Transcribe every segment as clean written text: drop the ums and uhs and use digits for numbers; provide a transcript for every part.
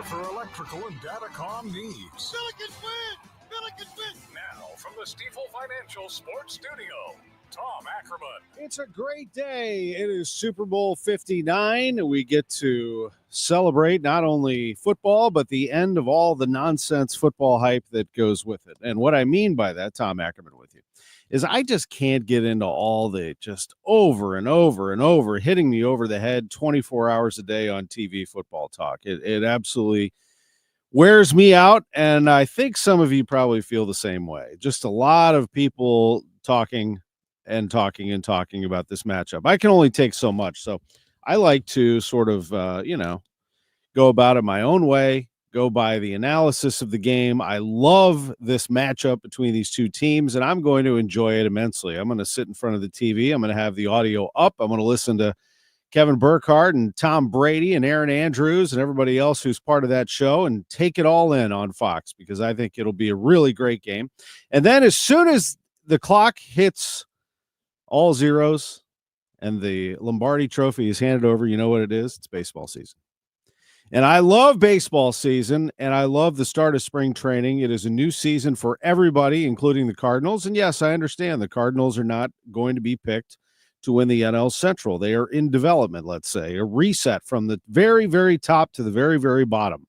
for electrical and datacom needs. Billikens win! Billikens win! Now, from the Stifel Financial Sports Studio, Tom Ackerman. It's a great day. It is Super Bowl 59. We get to celebrate not only football, but the end of all the nonsense football hype that goes with it. And what I mean by that, Tom Ackerman with you, is I just can't get into all the just over and over and over hitting me over the head 24 hours a day on TV football talk. It absolutely wears me out, and I think some of you probably feel the same way. Just a lot of people talking about this matchup. I can only take so much, so I like to sort of, go about it my own way, go by the analysis of the game. I love this matchup between these two teams, and I'm going to enjoy it immensely. I'm going to sit in front of the TV. I'm going to have the audio up. I'm going to listen to Kevin Burkhardt and Tom Brady and Aaron Andrews and everybody else who's part of that show and take it all in on Fox, because I think it'll be a really great game. And then as soon as the clock hits all zeros and the Lombardi Trophy is handed over, you know what it is? It's baseball season. And I love baseball season, and I love the start of spring training. It is a new season for everybody, including the Cardinals. And yes, I understand the Cardinals are not going to be picked to win the NL Central. They are in development, let's say, a reset from the very, very top to the very, very bottom.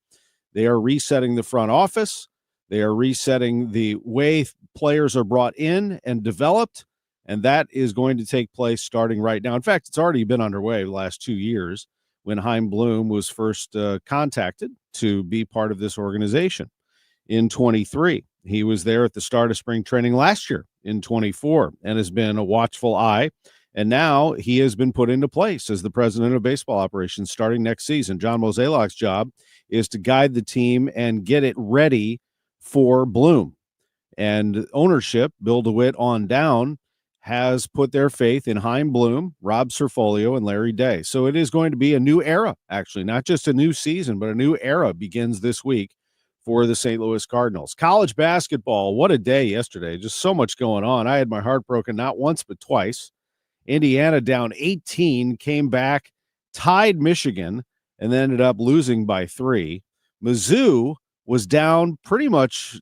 They are resetting the front office. They are resetting the way players are brought in and developed, and that is going to take place starting right now. In fact, it's already been underway the last 2 years when Chaim Bloom was first contacted to be part of this organization in 23. He was there at the start of spring training last year in 24 and has been a watchful eye. And now he has been put into place as the president of baseball operations starting next season. John Mozeliak's job is to guide the team and get it ready for Bloom. And ownership, Bill DeWitt on down, has put their faith in Chaim Bloom, Rob Cerfolio, and Larry Day. So it is going to be a new era, actually, not just a new season, but a new era begins this week for the St. Louis Cardinals. College basketball, what a day yesterday. Just so much going on. I had my heart broken not once but twice. Indiana down 18, came back, tied Michigan, and then ended up losing by 3. Mizzou was down pretty much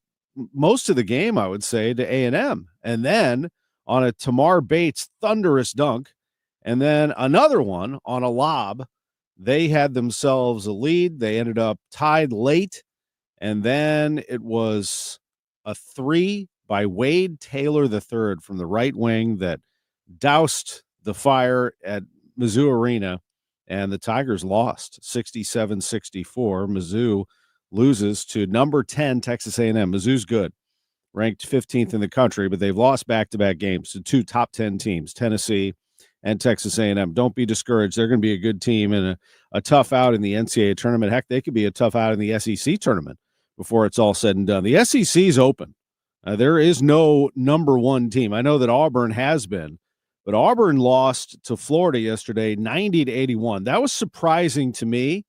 most of the game, I would say, to A&M. And then on a Tamar Bates thunderous dunk, and then another one on a lob, they had themselves a lead. They ended up tied late, and then it was a 3 by Wade Taylor III from the right wing that doused the fire at Mizzou Arena, and the Tigers lost 67-64. Mizzou loses to number 10 Texas A&M. Mizzou's good, ranked 15th in the country, but they've lost back-to-back games to 2 top 10 teams, Tennessee and Texas A&M. Don't be discouraged. They're going to be a good team and a tough out in the NCAA tournament. Heck, they could be a tough out in the SEC tournament before it's all said and done. The SEC is open. There is no number one team. I know that Auburn has been, but Auburn lost to Florida yesterday, 90-81. That was surprising to me.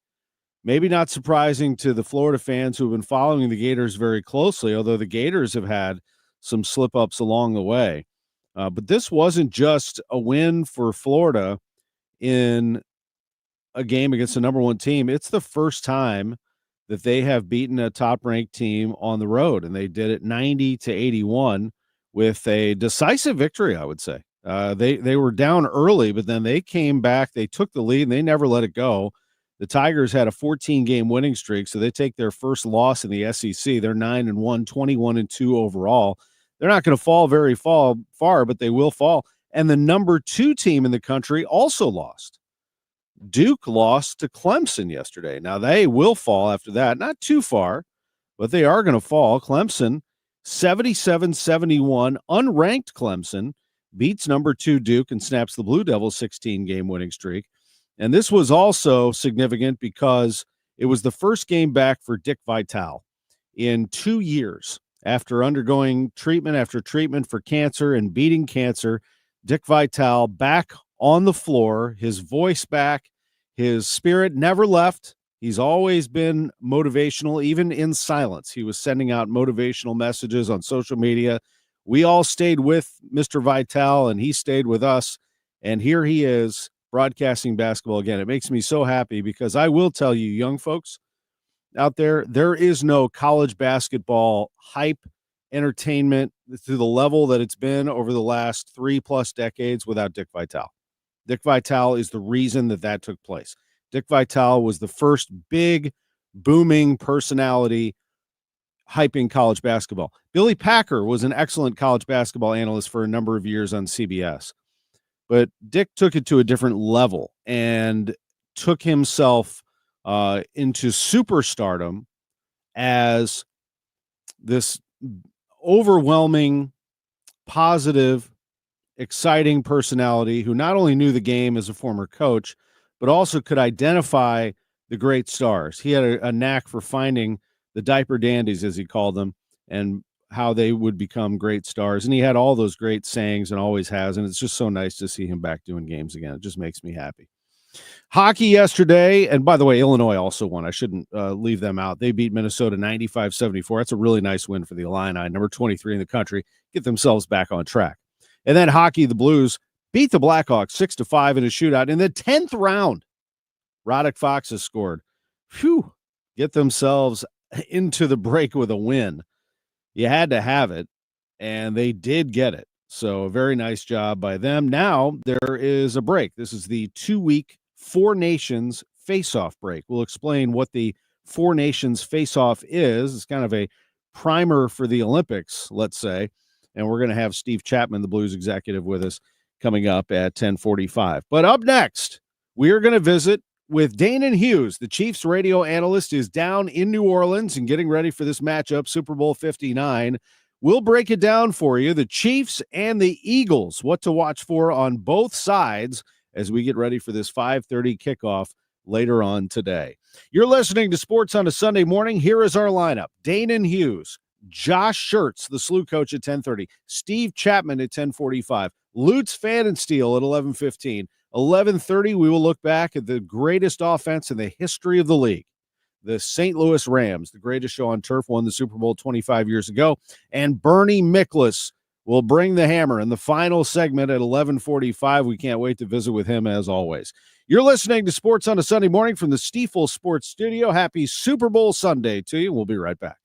Maybe not surprising to the Florida fans who have been following the Gators very closely, although the Gators have had some slip-ups along the way. But this wasn't just a win for Florida in a game against the number one team. It's the first time that they have beaten a top-ranked team on the road, and they did it 90-81 with a decisive victory, I would say. They were down early, but then they came back. They took the lead, and they never let it go. The Tigers had a 14-game winning streak, so they take their first loss in the SEC. They're 9-1, 21-2 overall. They're not going to fall very far, but they will fall. And the number 2 team in the country also lost. Duke lost to Clemson yesterday. Now, they will fall after that. Not too far, but they are going to fall. Clemson, 77-71, unranked Clemson, beats number 2 Duke and snaps the Blue Devils' 16-game winning streak. And this was also significant because it was the first game back for Dick Vitale in 2 years after undergoing treatment after treatment for cancer and beating cancer. Dick Vitale back on the floor, his voice back, his spirit never left. He's always been motivational, even in silence. He was sending out motivational messages on social media. We all stayed with Mr. Vitale, and he stayed with us. And here he is broadcasting basketball again. It makes me so happy because I will tell you, young folks, out there. There is no college basketball hype entertainment to the level that it's been over the last 3+ decades without Dick Vitale. Dick Vitale is the reason that took place. Dick Vitale was the first big, booming personality hyping college basketball. Billy Packer was an excellent college basketball analyst for a number of years on CBS. But Dick took it to a different level and took himself into superstardom as this overwhelming, positive, exciting personality who not only knew the game as a former coach, but also could identify the great stars. He had a knack for finding the diaper dandies, as he called them, and how they would become great stars. And he had all those great sayings and always has. And it's just so nice to see him back doing games again. It just makes me happy. Hockey yesterday. And by the way, Illinois also won. I shouldn't leave them out. They beat Minnesota 95-74. That's a really nice win for the Illini, number 23 in the country, get themselves back on track. And then hockey, the Blues beat the Blackhawks 6-5 in a shootout. In the 10th round, Roddick Fox has scored. Phew, get themselves into the break with a win. You had to have it, and they did get it. So a very nice job by them. Now there is a break. This is the 2-week Four Nations face-off break. We'll explain what the Four Nations face-off is. It's kind of a primer for the Olympics, let's say. And we're going to have Steve Chapman, the Blues executive, with us coming up at 10:45. But up next, we are going to visit with Danon Hughes. The Chiefs radio analyst is down in New Orleans and getting ready for this matchup, Super Bowl 59. We'll break it down for you, the Chiefs and the Eagles, what to watch for on both sides as we get ready for this 5:30 kickoff later on today. You're listening to Sports on a Sunday morning. Here is our lineup. Danon Hughes, Josh Schertz, the SLU coach at 10:30, Steve Chapman at 10:45, Lutz Pfannenstiel at 11:15. 11:30, we will look back at the greatest offense in the history of the league. The St. Louis Rams, the greatest show on turf, won the Super Bowl 25 years ago. And Bernie Miklasz will bring the hammer in the final segment at 11:45. We can't wait to visit with him as always. You're listening to Sports on a Sunday morning from the Stiefel Sports Studio. Happy Super Bowl Sunday to you. We'll be right back.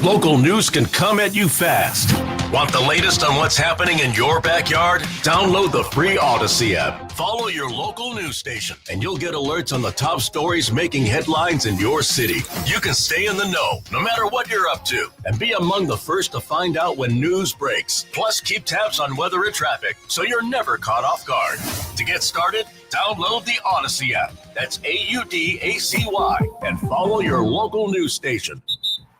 Local news can come at you fast. Want the latest on what's happening in your backyard? Download the free Odyssey app. Follow your local news station, and you'll get alerts on the top stories making headlines in your city. You can stay in the know, no matter what you're up to, and be among the first to find out when news breaks. Plus, keep tabs on weather and traffic, so you're never caught off guard. To get started, download the Odyssey app. That's AUDACY, and follow your local news station.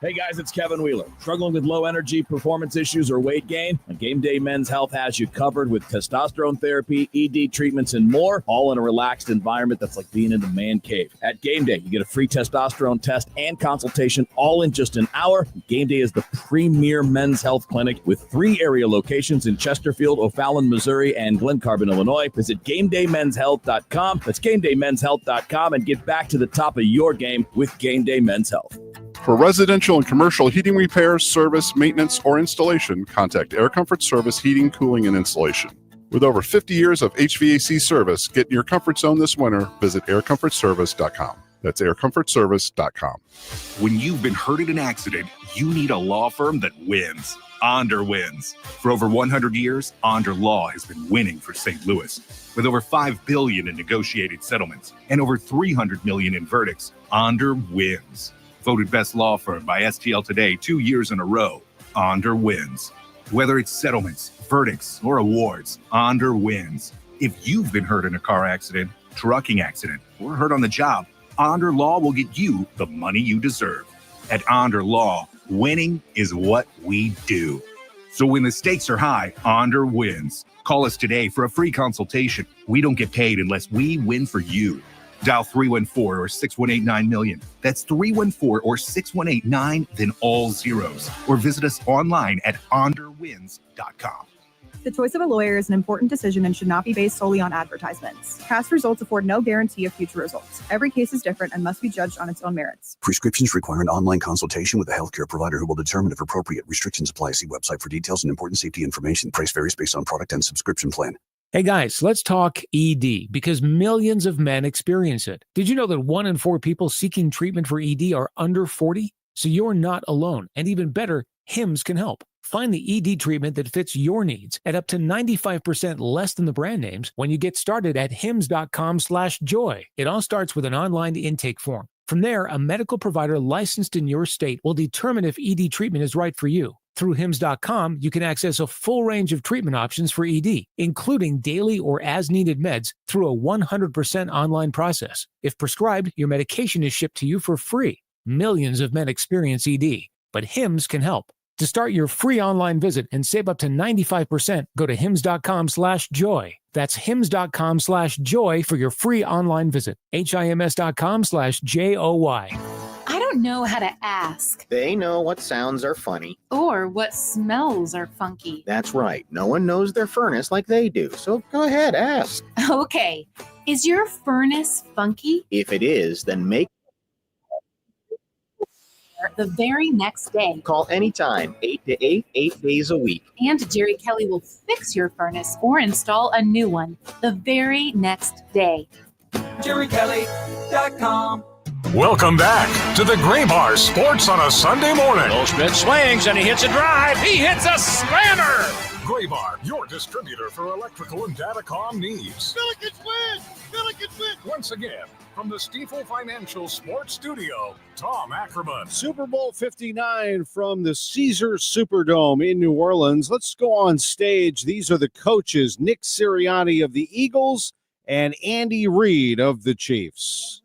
Hey guys, it's Kevin Wheeler. Struggling with low energy, performance issues, or weight gain? Game Day Men's Health has you covered with testosterone therapy, ED treatments, and more, all in a relaxed environment that's like being in the man cave. At Game Day, you get a free testosterone test and consultation all in just an hour. Game Day is the premier men's health clinic with 3 area locations in Chesterfield, O'Fallon, Missouri, and Glen Carbon, Illinois. Visit GameDayMen'sHealth.com. That's GameDayMen'sHealth.com, and get back to the top of your game with Game Day Men's Health. For residential and commercial heating repairs, service, maintenance, or installation, contact Air Comfort Service Heating, Cooling, and Installation. With over 50 years of HVAC service, get in your comfort zone this winter. Visit aircomfortservice.com. That's aircomfortservice.com. When you've been hurt in an accident, you need a law firm that wins. Onder wins. For over 100 years, Onder Law has been winning for St. Louis. With over $5 billion in negotiated settlements and over $300 million in verdicts, Onder wins. Voted best law firm by STL Today 2 years in a row, Onder wins. Whether it's settlements, verdicts, or awards, Onder wins. If you've been hurt in a car accident, trucking accident, or hurt on the job, Onder Law will get you the money you deserve. At Onder Law, winning is what we do. So when the stakes are high, Onder wins. Call us today for a free consultation. We don't get paid unless we win for you. Dial 314 or 6189 million. That's 314 or 6189, then all zeros. Or visit us online at onderwins.com. The choice of a lawyer is an important decision and should not be based solely on advertisements. Past results afford no guarantee of future results. Every case is different and must be judged on its own merits. Prescriptions require an online consultation with a healthcare provider who will determine if appropriate. Restrictions apply. See website for details and important safety information. Price varies based on product and subscription plan. Hey guys, let's talk ED because millions of men experience it. Did you know that 1 in 4 people seeking treatment for ED are under 40? So you're not alone. And even better, HIMS can help. Find the ED treatment that fits your needs at up to 95% less than the brand names when you get started at hims.com/joy. It all starts with an online intake form. From there, a medical provider licensed in your state will determine if ED treatment is right for you. Through hims.com, you can access a full range of treatment options for ED, including daily or as-needed meds through a 100% online process. If prescribed, your medication is shipped to you for free. Millions of men experience ED, but HIMS can help. To start your free online visit and save up to 95%, go to hims.com/joy. That's hims.com/joy for your free online visit. hims.com/joy. I don't know how to ask. They know what sounds are funny. Or what smells are funky. That's right. No one knows their furnace like they do. So go ahead, ask. Okay. Is your furnace funky? If it is, then make the very next day. Call anytime, 8 to 8, 8 days a week. And Jerry Kelly will fix your furnace or install a new one the very next day. JerryKelly.com. Welcome back to the Gray Bar Sports on a Sunday morning. Goldschmidt swings and he hits a drive. He hits a slammer. Gray Bar, your distributor for electrical and datacom needs. Billikens win! Billikens win! Once again, from the Stifel Financial Sports Studio, Tom Ackerman. Super Bowl 59 from the Caesars Superdome in New Orleans. Let's go on stage. These are the coaches, Nick Sirianni of the Eagles and Andy Reid of the Chiefs.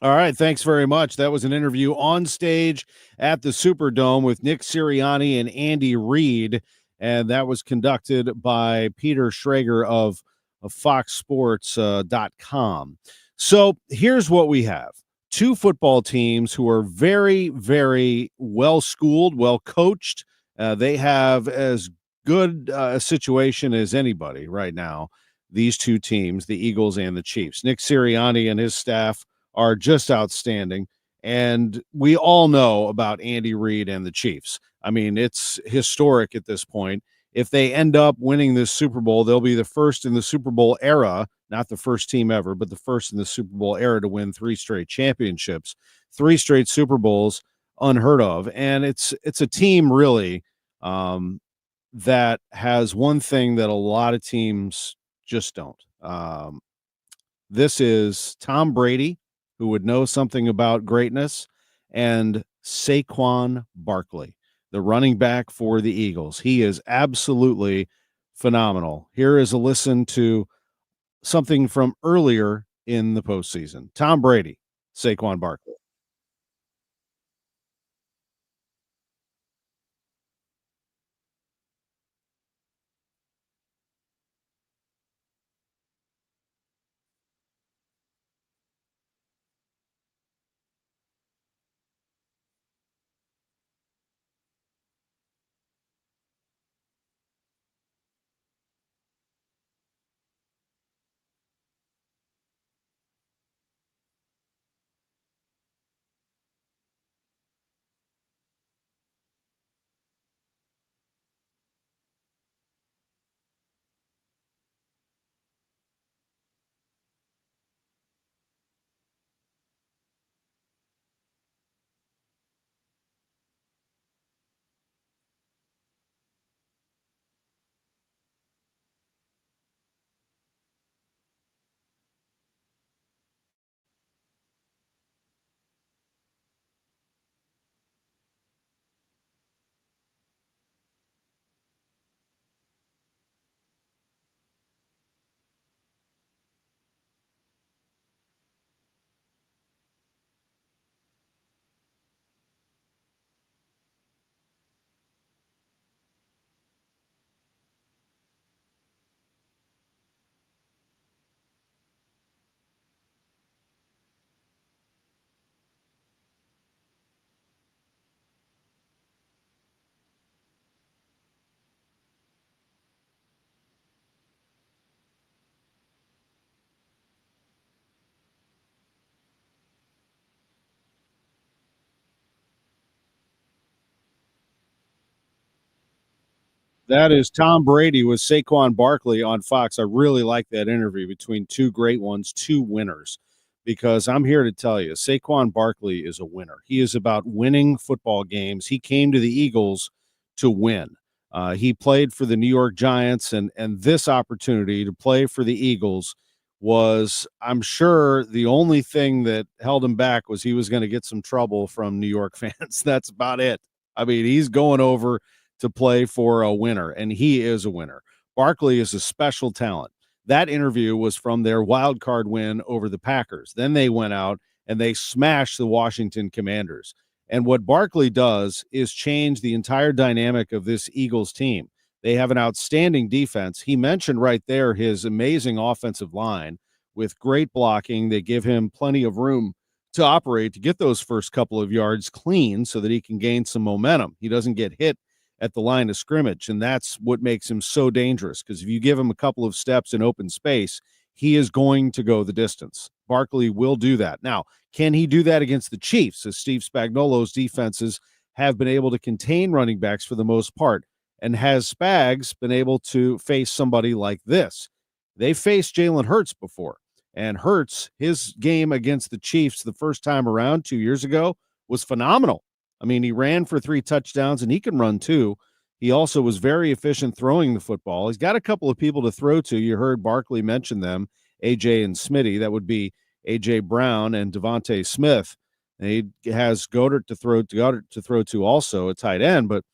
All right, thanks very much. That was an interview on stage at the Superdome with Nick Sirianni and Andy Reid, and that was conducted by Peter Schrager of FoxSports.com. So here's what we have. Two football teams who are very, very well-schooled, well-coached. They have as good a situation as anybody right now, these two teams, the Eagles and the Chiefs. Nick Sirianni and his staff are just outstanding. And we all know about Andy Reid and the Chiefs. I mean, it's historic at this point. If they end up winning this Super Bowl, they'll be the first in the Super Bowl era, not the first team ever, but the first in the Super Bowl era to win 3 straight championships, 3 straight Super Bowls, unheard of. And it's a team really that has one thing that a lot of teams just don't. This is Tom Brady, who would know something about greatness, and Saquon Barkley, the running back for the Eagles. He is absolutely phenomenal. Here is a listen to something from earlier in the postseason. Tom Brady, Saquon Barkley. That is Tom Brady with Saquon Barkley on Fox. I really like that interview between two great ones, two winners, because I'm here to tell you, Saquon Barkley is a winner. He is about winning football games. He came to the Eagles to win. He played for the New York Giants, and this opportunity to play for the Eagles was, I'm sure, the only thing that held him back was he was going to get some trouble from New York fans. That's about it. I mean, he's going over to play for a winner, and he is a winner. Barkley is a special talent. That interview was from their wild card win over the Packers. Then they went out and they smashed the Washington Commanders. And what Barkley does is change the entire dynamic of this Eagles team. They have an outstanding defense. He mentioned right there his amazing offensive line with great blocking. They give him plenty of room to operate, to get those first couple of yards clean so that he can gain some momentum. He doesn't get hit at the line of scrimmage, and that's what makes him so dangerous, because if you give him a couple of steps in open space, he is going to go the distance. Barkley will do that. Now, can he do that against the Chiefs, as Steve Spagnuolo's defenses have been able to contain running backs for the most part? And has Spags been able to face somebody like this? They faced Jalen Hurts before, and Hurts, his game against the Chiefs the first time around 2 years ago was phenomenal. I mean, he ran for 3 touchdowns, and he can run too. He also was very efficient throwing the football. He's got a couple of people to throw to. You heard Barkley mention them, AJ and Smitty. That would be AJ Brown and Devontae Smith. And he has Goddard to throw to also, a tight end. But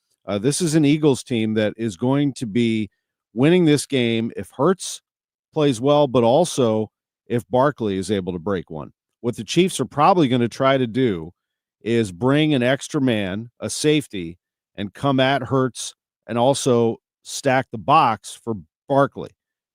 this is an Eagles team that is going to be winning this game if Hurts plays well, but also if Barkley is able to break one. What the Chiefs are probably going to try to do is bring an extra man, a safety, and come at Hurts and also stack the box for Barkley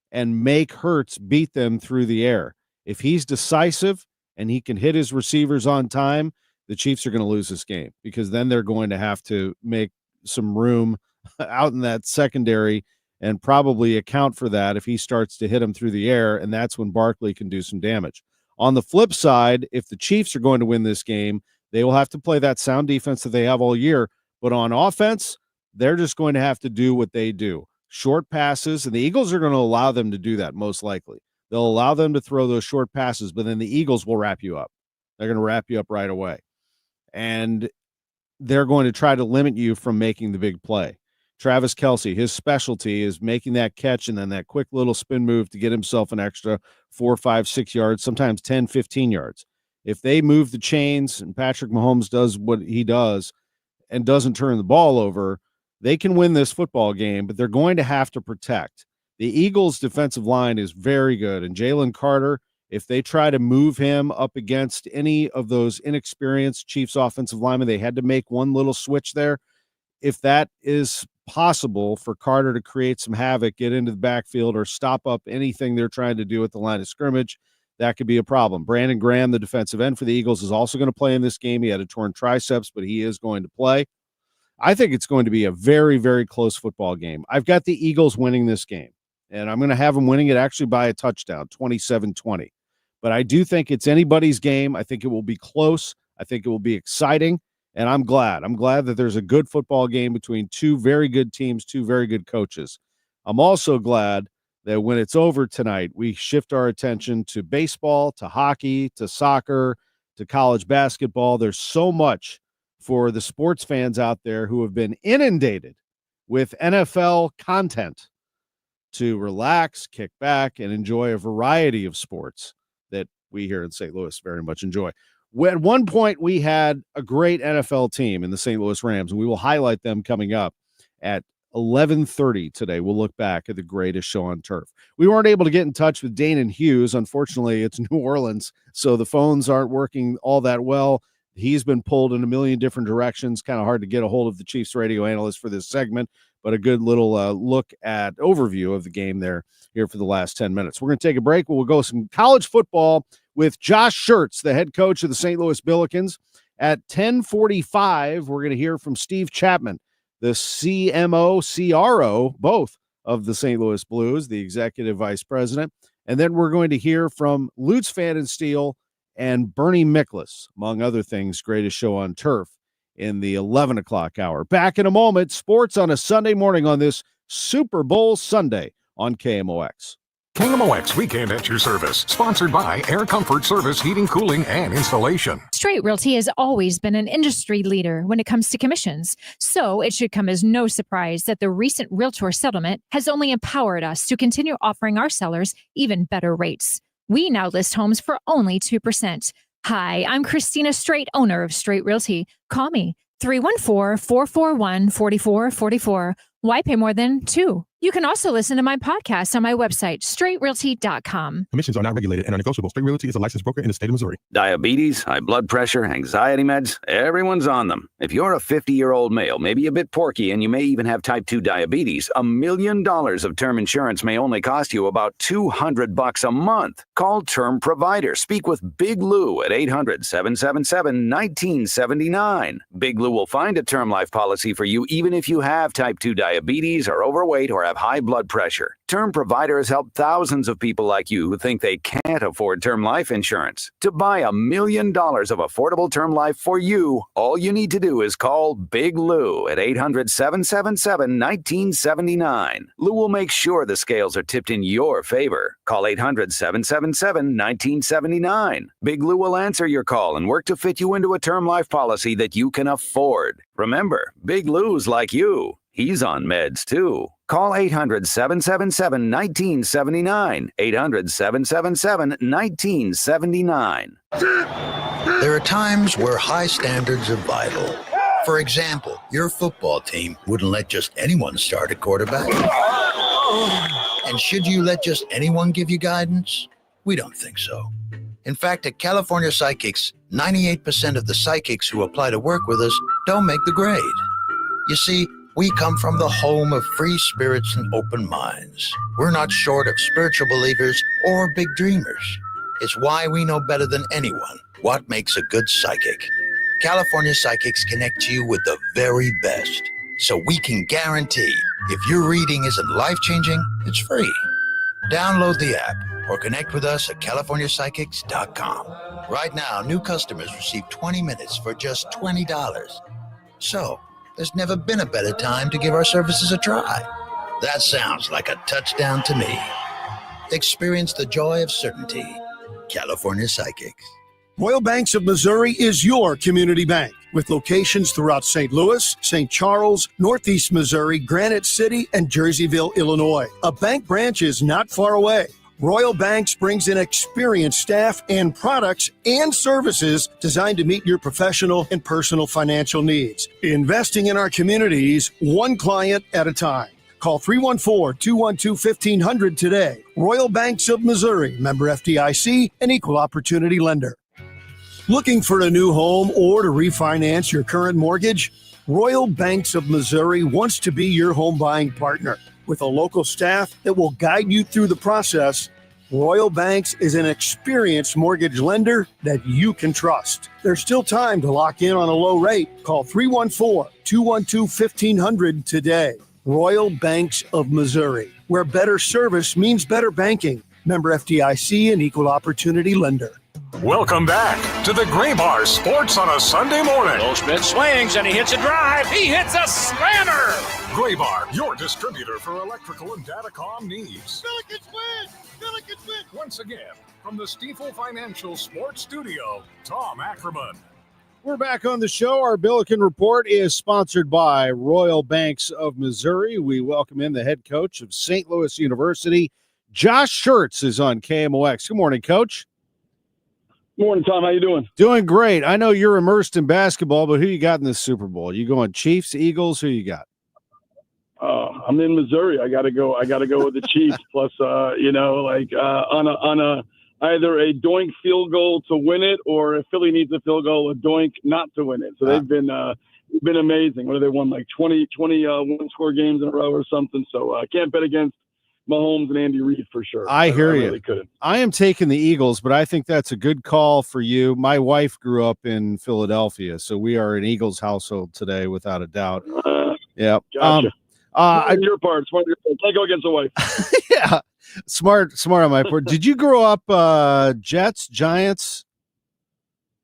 and make Hurts beat them through the air. If he's decisive and he can hit his receivers on time, the Chiefs are going to lose this game, because then they're going to have to make some room out in that secondary and probably account for that if he starts to hit him through the air, and that's when Barkley can do some damage. On the flip side, if the Chiefs are going to win this game, they will have to play that sound defense that they have all year. But on offense, they're just going to have to do what they do. Short passes, and the Eagles are going to allow them to do that most likely. They'll allow them to throw those short passes, but then the Eagles will wrap you up. They're going to wrap you up right away. And they're going to try to limit you from making the big play. Travis Kelce, his specialty is making that catch and then that quick little spin move to get himself an extra 4, 5, 6 yards, sometimes 10, 15 yards. If they move the chains and Patrick Mahomes does what he does and doesn't turn the ball over, they can win this football game, but they're going to have to protect. The Eagles' defensive line is very good, and Jalen Carter, if they try to move him up against any of those inexperienced Chiefs offensive linemen, they had to make one little switch there. If that is possible for Carter to create some havoc, get into the backfield, or stop up anything they're trying to do at the line of scrimmage, that could be a problem. Brandon Graham, the defensive end for the Eagles, is also going to play in this game. He had a torn triceps, but he is going to play. I think it's going to be a very, very close football game. I've got the Eagles winning this game, and I'm going to have them winning it actually by a touchdown, 27-20. But I do think it's anybody's game. I think it will be close. I think it will be exciting, and I'm glad. I'm glad that there's a good football game between two very good teams, two very good coaches. I'm also glad that when it's over tonight, we shift our attention to baseball, to hockey, to soccer, to college basketball. There's so much for the sports fans out there who have been inundated with NFL content to relax, kick back, and enjoy a variety of sports that we here in St. Louis very much enjoy. At one point, we had a great NFL team in the St. Louis Rams, and we will highlight them coming up at 11:30 today. We'll look back at the greatest show on turf. We weren't able to get in touch with Dane and Hughes. Unfortunately, it's New Orleans, so the phones aren't working all that well. He's been pulled in a million different directions. Kind of hard to get a hold of the Chiefs radio analyst for this segment, but a good little look at overview of the game there here for the last 10 minutes. We're going to take a break. We'll go some college football with Josh Schertz, the head coach of the St. Louis Billikens. At 10:45, we're going to hear from Steve Chapman, the CMO, CRO, both of the St. Louis Blues, the executive vice president. And then we're going to hear from Lutz Pfannenstiel and Bernie Miklasz, among other things, greatest show on turf in the 11 o'clock hour. Back in a moment, sports on a Sunday morning on this Super Bowl Sunday on KMOX. KMOX Weekend at your service, sponsored by Air Comfort Service Heating, Cooling, and Installation. Straight Realty has always been an industry leader when it comes to commissions, so it should come as no surprise that the recent Realtor settlement has only empowered us to continue offering our sellers even better rates. We now list homes for only 2%. Hi, I'm Christina Straight, owner of Straight Realty. Call me, 314-441-4444. Why pay more than 2? You can also listen to my podcast on my website, straightrealty.com. Commissions are not regulated and are negotiable. Straight Realty is a licensed broker in the state of Missouri. Diabetes, high blood pressure, anxiety meds, everyone's on them. If you're a 50-year-old male, maybe a bit porky, and you may even have type 2 diabetes, $1 million of term insurance may only cost you about $200 a month. Call Term Provider. Speak with Big Lou at 800-777-1979. Big Lou will find a term life policy for you even if you have type 2 diabetes, are overweight, or have high blood pressure. Term Provider has helped thousands of people like you who think they can't afford term life insurance. To buy $1 million of affordable term life for you, all you need to do is call Big Lou at 800-777-1979. Lou will make sure the scales are tipped in your favor. Call 800-777-1979. Big Lou will answer your call and work to fit you into a term life policy that you can afford. Remember, Big Lou's like you. He's on meds, too. Call 800-777-1979. 800-777-1979. There are times where high standards are vital. For example, your football team wouldn't let just anyone start at quarterback. And should you let just anyone give you guidance? We don't think so. In fact, at California Psychics, 98% of the psychics who apply to work with us don't make the grade. You see, we come from the home of free spirits and open minds. We're not short of spiritual believers or big dreamers. It's why we know better than anyone what makes a good psychic. California Psychics connect you with the very best, so we can guarantee if your reading isn't life-changing, it's free. Download the app or connect with us at CaliforniaPsychics.com. Right now, new customers receive 20 minutes for just $20. So, there's never been a better time to give our services a try. That sounds like a touchdown to me. Experience the joy of certainty. California Psychics. Royal Banks of Missouri is your community bank with locations throughout St. Louis, St. Charles, Northeast Missouri, Granite City, and Jerseyville, Illinois. A bank branch is not far away. Royal Banks brings in experienced staff and products and services designed to meet your professional and personal financial needs. Investing in our communities, one client at a time. Call 314-212-1500 today. Royal Banks of Missouri, member FDIC, and equal opportunity lender. Looking for a new home or to refinance your current mortgage? Royal Banks of Missouri wants to be your home buying partner. With a local staff that will guide you through the process, Royal Banks is an experienced mortgage lender that you can trust. There's still time to lock in on a low rate. Call 314-212-1500 today. Royal Banks of Missouri, where better service means better banking. Member FDIC and equal opportunity lender. Welcome back to the Gray Bar Sports on a Sunday morning. Goldschmidt swings and he hits a drive. He hits a slammer. Gray Bar, your distributor for electrical and datacom needs. Billikens win! Billikens win! Once again, from the Stifel Financial Sports Studio, Tom Ackerman. We're back on the show. Our Billiken Report is sponsored by Royal Banks of Missouri. We welcome in the head coach of St. Louis University. Josh Schertz is on KMOX. Good morning, Coach. Morning, Tom. How you doing? Doing great. I know you're immersed in basketball, but who you got in the Super Bowl? You going Chiefs, Eagles? Who you got? I'm in Missouri. I got to go with the Chiefs. Plus, on a either a doink field goal to win it, or if Philly needs a field goal, a doink not to win it. So they've been amazing. What have they won? Like 20 one-score games in a row or something. So I can't bet against Mahomes and Andy Reid for sure. I hear you. Really couldn't. I am taking the Eagles, but I think that's a good call for you. My wife grew up in Philadelphia, so we are an Eagles household today, without a doubt. Yeah. Gotcha. Your part. Smart. Can't go against a wife. Yeah. Smart on my part. Did you grow up Jets, Giants?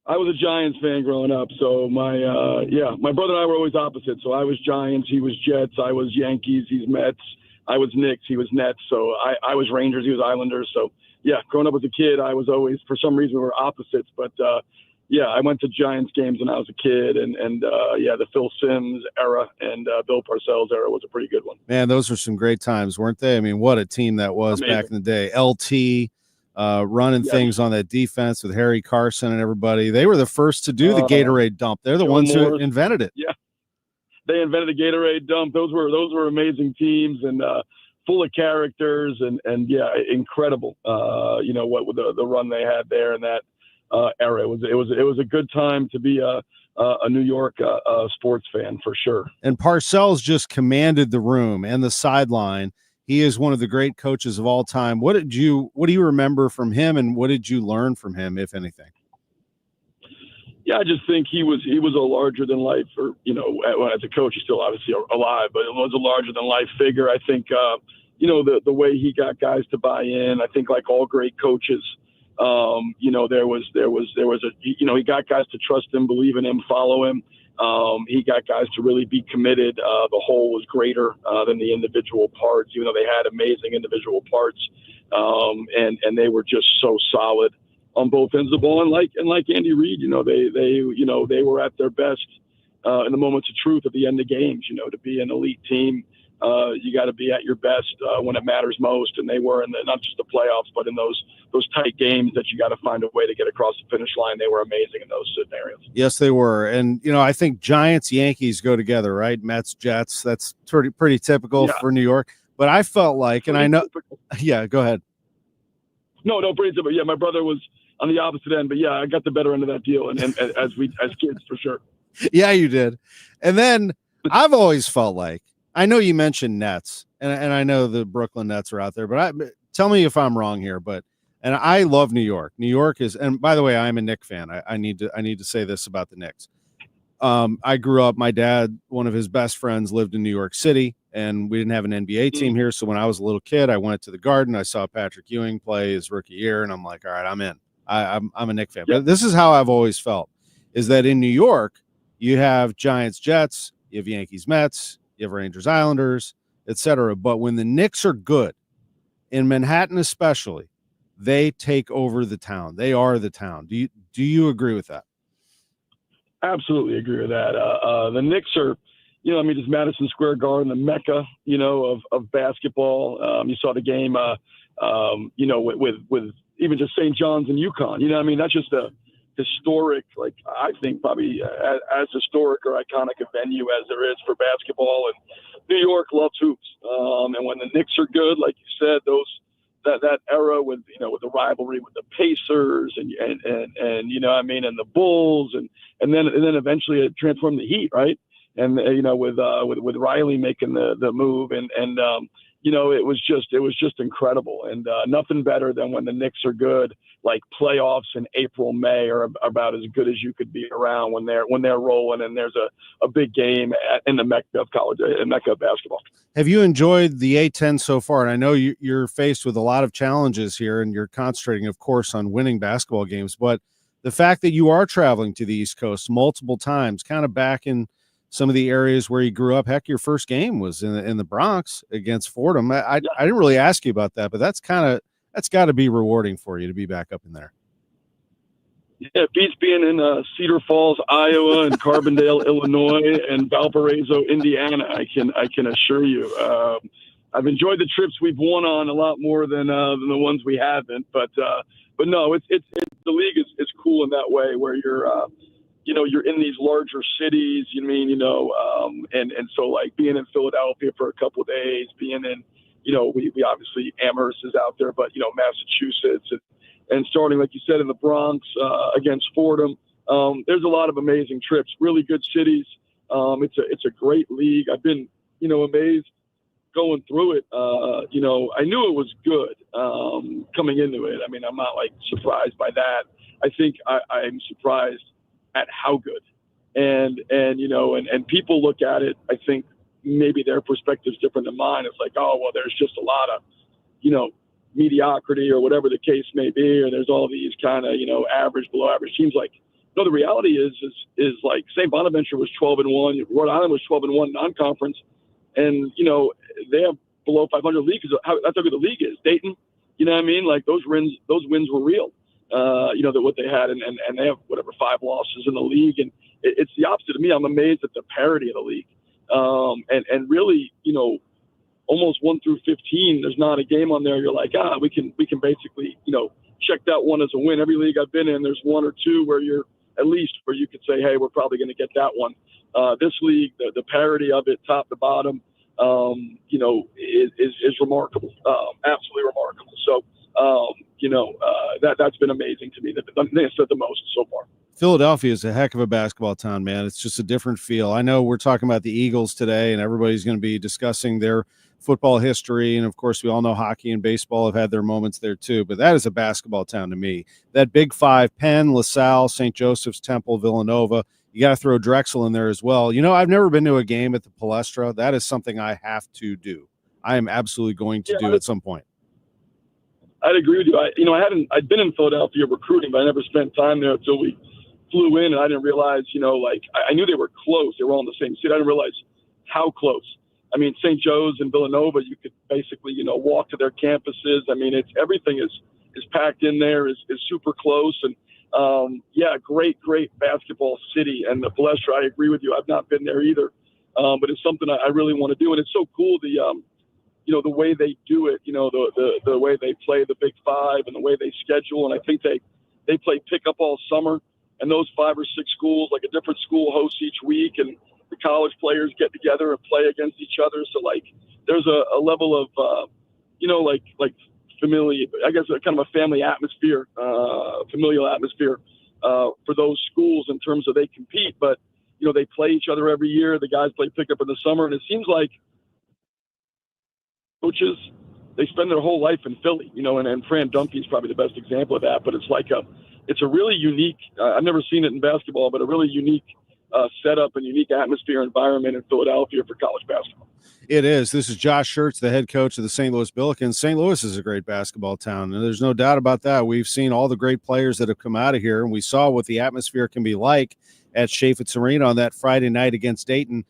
I was a Giants fan growing up, so my brother and I were always opposite. So I was Giants, he was Jets. I was Yankees, he's Mets. I was Knicks, he was Nets. So I was Rangers, he was Islanders. So yeah, growing up as a kid, I was always, for some reason, we were opposites. But I went to Giants games when I was a kid, and the Phil Simms era and Bill Parcells era was a pretty good one. Man, those were some great times, weren't they? I mean, what a team that was back in the day. LT. Running things on that defense with Harry Carson and everybody. They were the first to do the Gatorade dump. They're the ones who invented it. Yeah, they invented the Gatorade dump. Those were amazing teams and full of characters and incredible. What the run they had there in that era. It was a good time to be a New York sports fan for sure. And Parcells just commanded the room and the sideline. He is one of the great coaches of all time. What do you remember from him, and what did you learn from him, if anything? Yeah, I just think he was a larger than life, or as a coach, he's still obviously alive, but it was a larger than life figure. I think the way he got guys to buy in. I think like all great coaches, he got guys to trust him, believe in him, follow him. He got guys to really be committed. The whole was greater than the individual parts, even though they had amazing individual parts. And they were just so solid on both ends of the ball. And like Andy Reid, they were at their best in the moments of truth at the end of games. To be an elite team, you got to be at your best when it matters most. And they were in not just the playoffs, but in those tight games that you got to find a way to get across the finish line. They were amazing in those scenarios. Yes, they were. And, I think Giants, Yankees go together, right? Mets, Jets. That's pretty typical for New York. But I felt like, and I know, go ahead. No, pretty typical. Yeah, my brother was on the opposite end, but I got the better end of that deal. And as kids, for sure. Yeah, you did. And then I've always felt like, I know you mentioned Nets, and I know the Brooklyn Nets are out there, but tell me if I'm wrong here. And I love New York. New York is, and by the way, I'm a Knicks fan. I need to say this about the Knicks. I grew up. My dad, one of his best friends, lived in New York City, and we didn't have an NBA team here. So when I was a little kid, I went to the Garden. I saw Patrick Ewing play his rookie year, and I'm like, all right, I'm in. I'm a Knicks fan. But this is how I've always felt: is that in New York, you have Giants, Jets, you have Yankees, Mets. You have Rangers, Islanders, etc. But when the Knicks are good, in Manhattan especially, they take over the town. They are the town. Do you agree with that? Absolutely agree with that. The Knicks are, just Madison Square Garden, the mecca, of basketball. You saw the game, with even just St. John's and UConn. That's just a historic, I think probably as historic or iconic a venue as there is for basketball, and New York loves hoops. And when the Knicks are good, like you said, that era with the rivalry with the Pacers and the Bulls and then eventually it transformed the Heat, right? And with Riley making the move and it was just incredible, and nothing better than when the Knicks are good. Like playoffs in April, May are about as good as you could be around when they're rolling and there's a big game in the mecca of college, mecca of basketball. Have you enjoyed the A-10 so far? And I know you're faced with a lot of challenges here, and you're concentrating, of course, on winning basketball games. But the fact that you are traveling to the East Coast multiple times, kind of back in some of the areas where you grew up. Heck, your first game was in the Bronx against Fordham. I didn't really ask you about that, but that's got to be rewarding for you to be back up in there. Yeah, it beats being in Cedar Falls, Iowa, and Carbondale, Illinois, and Valparaiso, Indiana. I can assure you. I've enjoyed the trips we've won on a lot more than the ones we haven't. But no, it's the league is cool in that way where you're in these larger cities. And so like being in Philadelphia for a couple of days, being in we obviously Amherst is out there, but Massachusetts and starting, like you said, in the Bronx against Fordham. There's a lot of amazing trips, really good cities. It's a great league. I've been, amazed going through it. I knew it was good coming into it. I mean, I'm not surprised by that. I think I'm surprised at how good. And people look at it, I think maybe their perspective's different than mine. It's like, oh, well, there's just a lot of, mediocrity or whatever the case may be, or there's all these kind of, average, below average teams. Like, no, the reality is like St. Bonaventure was 12-1, Rhode Island was 12-1 non-conference, and they have below 500 league. That's how good the league is. Dayton, you know what I mean? Like those wins were real. That what they had, and they have whatever 5 losses in the league, and it's the opposite of me. I'm amazed at the parity of the league, and really, almost 1 through 15. There's not a game on there you're like, we can basically check that one as a win. Every league I've been in, there's 1 or 2 where you're at least where you could say, hey, we're probably going to get that one. This league, the parity of it, top to bottom, is remarkable, absolutely remarkable. So, that's been amazing to me. That they said the most so far. Philadelphia is a heck of a basketball town, man. It's just a different feel. I know we're talking about the Eagles today, and everybody's going to be discussing their football history. And, of course, we all know hockey and baseball have had their moments there too. But that is a basketball town to me. That Big Five, Penn, LaSalle, St. Joseph's, Temple, Villanova. You got to throw Drexel in there as well. I've never been to a game at the Palestra. That is something I have to do. I am absolutely going to do at some point. I'd agree with you. I'd been in Philadelphia recruiting, but I never spent time there until we flew in, and I didn't realize, I knew they were close. They were all in the same city. I didn't realize how close. I mean, St. Joe's and Villanova, you could basically, walk to their campuses. I mean, everything is packed in there, is super close. And, great basketball city. And the Palestra, I agree with you. I've not been there either. But it's something I really want to do. And it's so cool, the way they do it, the way they play the Big Five and the way they schedule. And I think they play pickup all summer. And those 5 or 6 schools, like a different school hosts each week, and the college players get together and play against each other. So like, there's a level of, like familiar, I guess, kind of a family atmosphere, familial atmosphere for those schools in terms of they compete, but they play each other every year. The guys play pickup in the summer, and it seems like coaches, they spend their whole life in Philly, and Fran Dunphy's probably the best example of that. But it's a really unique, I've never seen it in basketball, but a really unique setup and unique atmosphere environment in Philadelphia for college basketball. It is. This is Josh Schertz, the head coach of the St. Louis Billikens. St. Louis is a great basketball town, and there's no doubt about that. We've seen all the great players that have come out of here, and we saw what the atmosphere can be like at Chaffetz Arena on that Friday night against Dayton.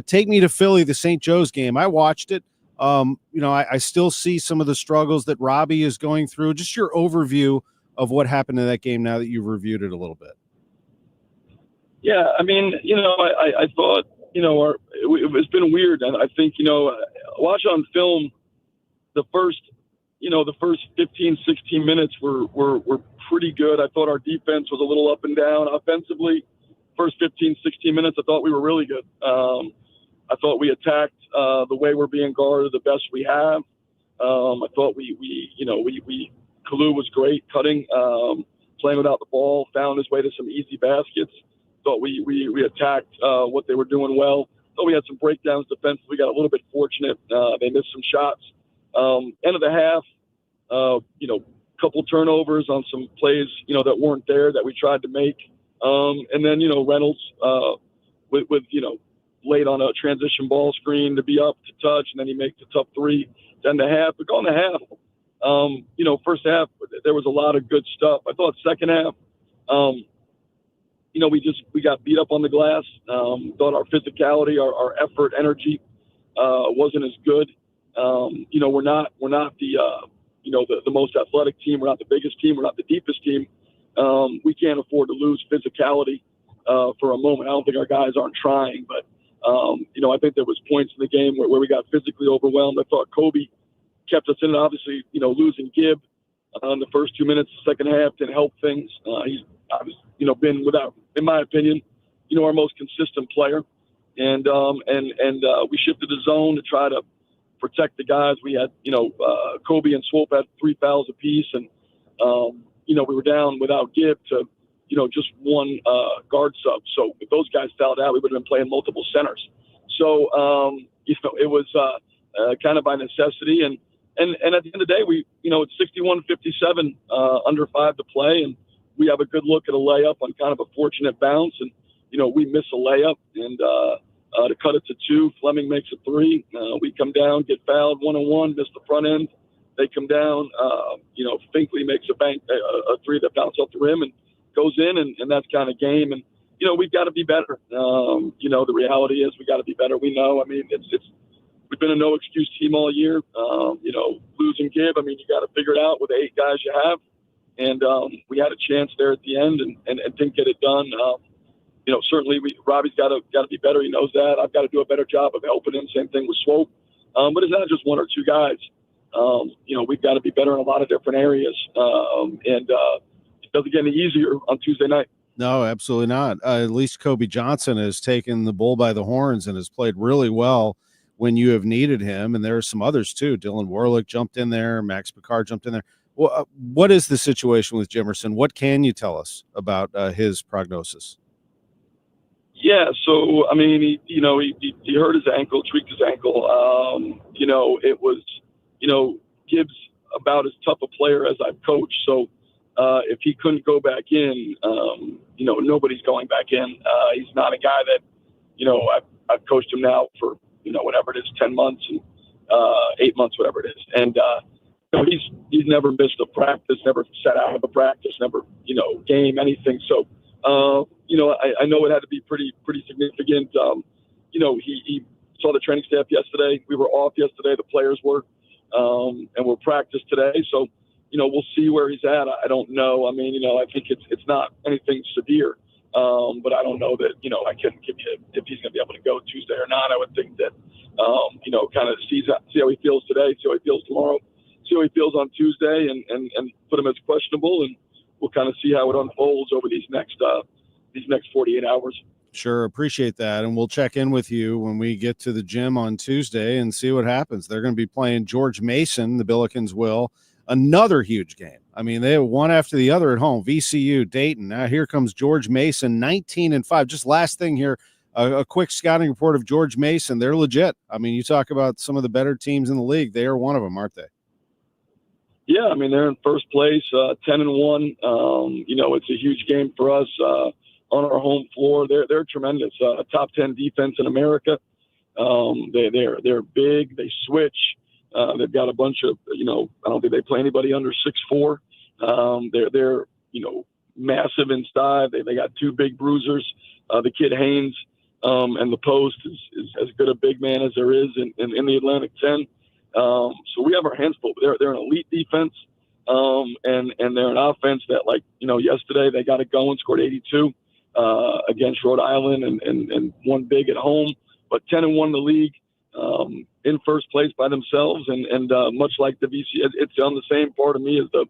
Take me to Philly, the St. Joe's game. I watched it. I still see some of the struggles that Robbie is going through. Just your overview of what happened in that game now that you've reviewed it a little bit. Yeah, I mean, I thought, it's been weird. And I think, watch on film, the first 15, 16 minutes were pretty good. I thought our defense was a little up and down. Offensively, first 15, 16 minutes, I thought we were really good. I thought we attacked the way we're being guarded the best we have. I thought Kalu was great cutting, playing without the ball, found his way to some easy baskets. Thought we attacked what they were doing well. Thought we had some breakdowns defensively. We got a little bit fortunate. They missed some shots. End of the half, couple turnovers on some plays, that weren't there that we tried to make. And then, Reynolds with late on a transition ball screen to be up to touch, and then he makes a tough 3 to end the half. But going to half, first half, there was a lot of good stuff. I thought second half, we got beat up on the glass. Thought our physicality, our effort, energy wasn't as good. We're not the most athletic team. We're not the biggest team. We're not the deepest team. We can't afford to lose physicality for a moment. I don't think our guys aren't trying, but I think there was points in the game where we got physically overwhelmed. I thought Kobe kept us in it. Obviously, losing Gibb in the first 2 minutes, the second half didn't help things. He's obviously, been without, in my opinion, our most consistent player. And we shifted the zone to try to protect the guys. We had, Kobe and Swope had 3 fouls apiece, and we were down without Gibb to, just one guard sub. So if those guys fouled out, we would have been playing multiple centers. So, it was kind of by necessity. And at the end of the day, it's 61-57, under 5 to play. And we have a good look at a layup on kind of a fortunate bounce. And, we miss a layup and to cut it to 2. Fleming makes a 3. We come down, get fouled 1-on-1, miss the front end. They come down, Finkley makes a 3 that bounced off the rim and goes in, and that's kind of game. And, we've got to be better. The reality is we got to be better. We know, we've been a no excuse team all year. Lose and give. You got to figure it out with the 8 guys you have. And we had a chance there at the end and didn't get it done. Certainly Robbie's got to be better. He knows that. I've got to do a better job of helping him. Same thing with Swope. But it's not just 1 or 2 guys. We've got to be better in a lot of different areas. It doesn't get any easier on Tuesday night. No, absolutely not. At least Kobe Johnson has taken the bull by the horns and has played really well when you have needed him. And there are some others too. Dylan Warlick jumped in there. Max Picard jumped in there. What is the situation with Jimerson? What can you tell us about his prognosis? Yeah, so he hurt his ankle, tweaked his ankle. It was, Gibbs about as tough a player as I've coached. So if he couldn't go back in, nobody's going back in. He's not a guy that, I've coached him now for whatever it is, 10 months and 8 months, whatever it is, and he's never missed a practice, never sat out of a practice, never game anything. So. I know it had to be pretty significant. He saw the training staff yesterday. We were off yesterday. The players were, and we'll practice today. So, we'll see where he's at. I don't know. I think it's not anything severe. But I don't know that, I couldn't give you if he's going to be able to go Tuesday or not. I would think that, kind of see how he feels today, see how he feels tomorrow, see how he feels on Tuesday and put him as questionable, and we'll kind of see how it unfolds over these next 48 hours. Sure. Appreciate that. And we'll check in with you when we get to the gym on Tuesday and see what happens. They're going to be playing George Mason. The Billikens will. Another huge game. They have one after the other at home. VCU, Dayton. Now here comes George Mason, 19-5. Just last thing here, a quick scouting report of George Mason. They're legit. You talk about some of the better teams in the league. They are one of them, aren't they? Yeah, they're in first place, 10-1. It's a huge game for us on our home floor. They're tremendous. Top 10 defense in America. They're big. They switch. They've got a bunch of I don't think they play anybody under 6'4". They're massive inside. They got 2 big bruisers. The kid Haynes and the post is as good a big man as there is in the Atlantic 10. So we have our hands full. They're an elite defense, and they're an offense that, yesterday they got it going, scored 82 against Rhode Island, and won big at home. But 10-1 in the league, in first place by themselves, and much like the VCU, it's on the same part of me as the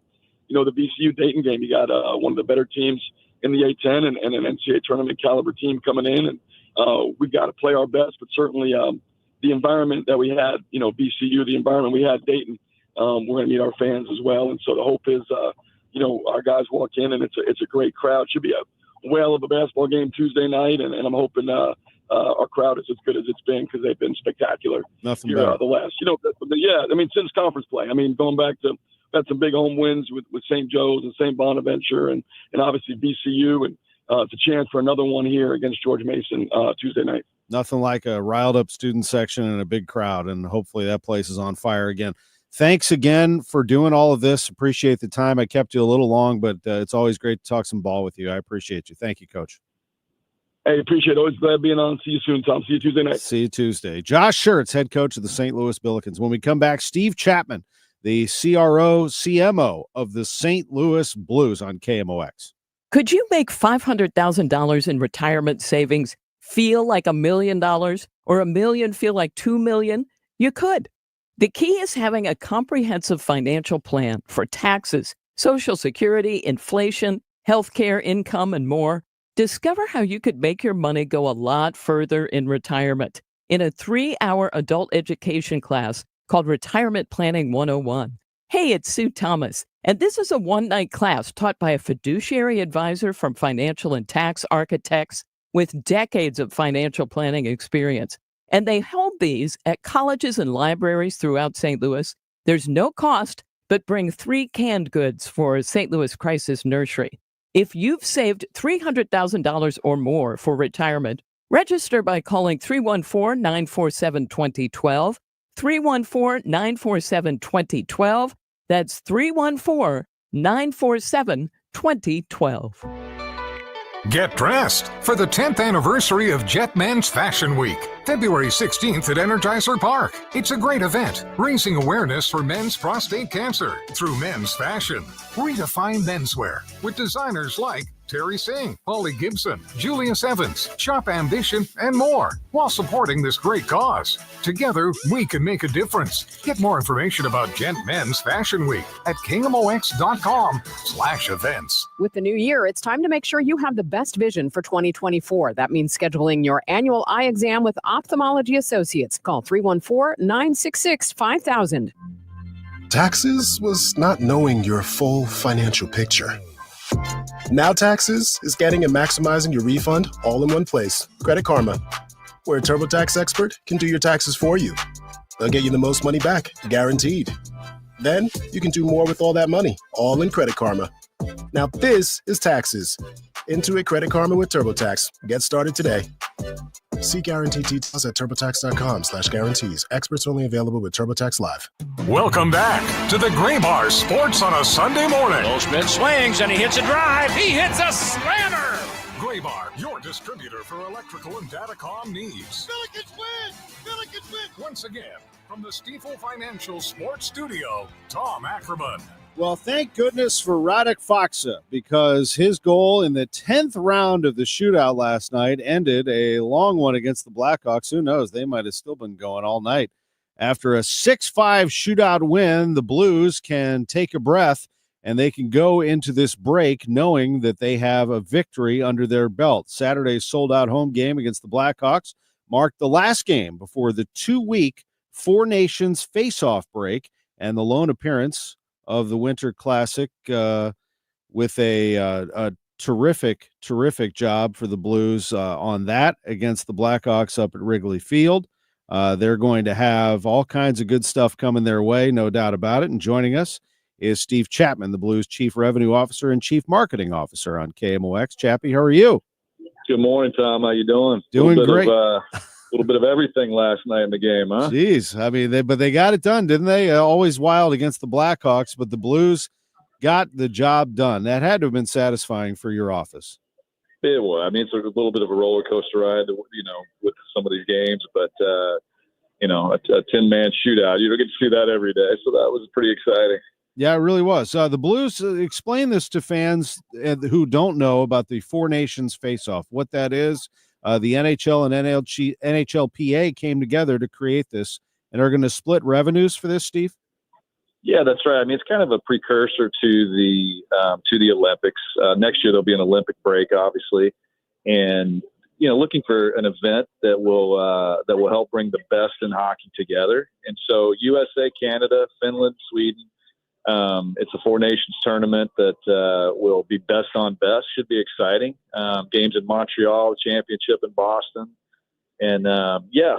VCU Dayton game. You got one of the better teams in the A10 and an NCAA tournament caliber team coming in, and we've got to play our best. But certainly, the environment that we had, VCU, the environment we had Dayton, we're going to meet our fans as well. And so the hope is, our guys walk in and it's a great crowd. Should be a whale of a basketball game Tuesday night. And I'm hoping our crowd is as good as it's been, because they've been spectacular. Nothing here, better. the last, since conference play. Going back to, had some big home wins with St. Joe's and St. Bonaventure and obviously VCU. And it's a chance for another one here against George Mason Tuesday night. Nothing like a riled up student section and a big crowd, and hopefully that place is on fire again. Thanks again for doing all of this. Appreciate the time. I kept you a little long, but it's always great to talk some ball with you. I appreciate you. Thank you, Coach. Hey, appreciate it. Always glad being on. See you soon, Tom. See you Tuesday night. See you Tuesday. Josh Schertz, head coach of the St. Louis Billikens. When we come back, Steve Chapman, the CMO of the St. Louis Blues on KMOX. Could you make $500,000 in retirement savings feel like $1 million, or $1 million feel like $2 million? You could. The key is having a comprehensive financial plan for taxes, Social Security, inflation, healthcare, income, and more. Discover how you could make your money go a lot further in retirement in a 3-hour adult education class called Retirement Planning 101. Hey, it's Sue Thomas, and this is a one-night class taught by a fiduciary advisor from Financial and Tax Architects with decades of financial planning experience. And they hold these at colleges and libraries throughout St. Louis. There's no cost, but bring 3 canned goods for St. Louis Crisis Nursery. If you've saved $300,000 or more for retirement, register by calling 314-947-2012, 314-947-2012. That's 314-947-2012. 2012. Get dressed for the 10th anniversary of Jet Men's Fashion Week, February 16th at Energizer Park. It's a great event, raising awareness for men's prostate cancer through men's fashion. Redefine menswear with designers like Terry Singh, Holly Gibson, Julius Evans, Shop Ambition, and more, while supporting this great cause. Together, we can make a difference. Get more information about Jet Men's Fashion Week at KMOX.com/events. With the new year, it's time to make sure you have the best vision for 2024. That means scheduling your annual eye exam with Ophthalmology Associates. Call 314-966-5000. Taxes was not knowing your full financial picture. Now Taxes is getting and maximizing your refund all in one place. Credit Karma, where a TurboTax expert can do your taxes for you. They'll get you the most money back, guaranteed. Then you can do more with all that money, all in Credit Karma. Now this is Taxes. Intuit Credit Karma with TurboTax. Get started today. See guarantee details at turbotax.com/guarantees. Experts only available with TurboTax Live. Welcome back to the Gray Bar Sports on a Sunday morning. Goldschmidt swings and he hits a drive. He hits a slammer. Gray Bar, your distributor for electrical and datacom needs. Billikens win! Billikens win! Once again, from the Stifel Financial Sports Studio, Tom Ackerman. Well, thank goodness for Radek Faksa, because his goal in the 10th round of the shootout last night ended a long one against the Blackhawks. Who knows? They might have still been going all night. After a 6-5 shootout win, the Blues can take a breath, and they can go into this break knowing that they have a victory under their belt. Saturday's sold-out home game against the Blackhawks marked the last game before the 2-week Four Nations face-off break, and the lone appearance of the Winter Classic with a terrific job for the Blues on that against the Blackhawks up at Wrigley Field. They're going to have all kinds of good stuff coming their way, no doubt about it. And joining us is Steve Chapman, the Blues Chief Revenue Officer and Chief Marketing Officer on KMOX. Chappie, how are you? Good morning, Tom. How you doing? Doing great. A little bit of everything last night in the game, huh? Jeez, I mean, they got it done, didn't they? Always wild against the Blackhawks, but the Blues got the job done. That had to have been satisfying for your office. It was. I mean, it's a little bit of a roller coaster ride, with some of these games, but a 10-man shootout, you don't get to see that every day, so that was pretty exciting. Yeah, it really was. The Blues, explain this to fans who don't know about the Four Nations face-off, what that is. The NHL and NHLPA came together to create this and are going to split revenues for this, Steve? Yeah, that's right. I mean, it's kind of a precursor to the Olympics. Next year there'll be an Olympic break, obviously, and looking for an event that will help bring the best in hockey together. And so USA, Canada, Finland, Sweden. It's a Four Nations tournament that will be best on best. Should be exciting. Games in Montreal, championship in Boston. And,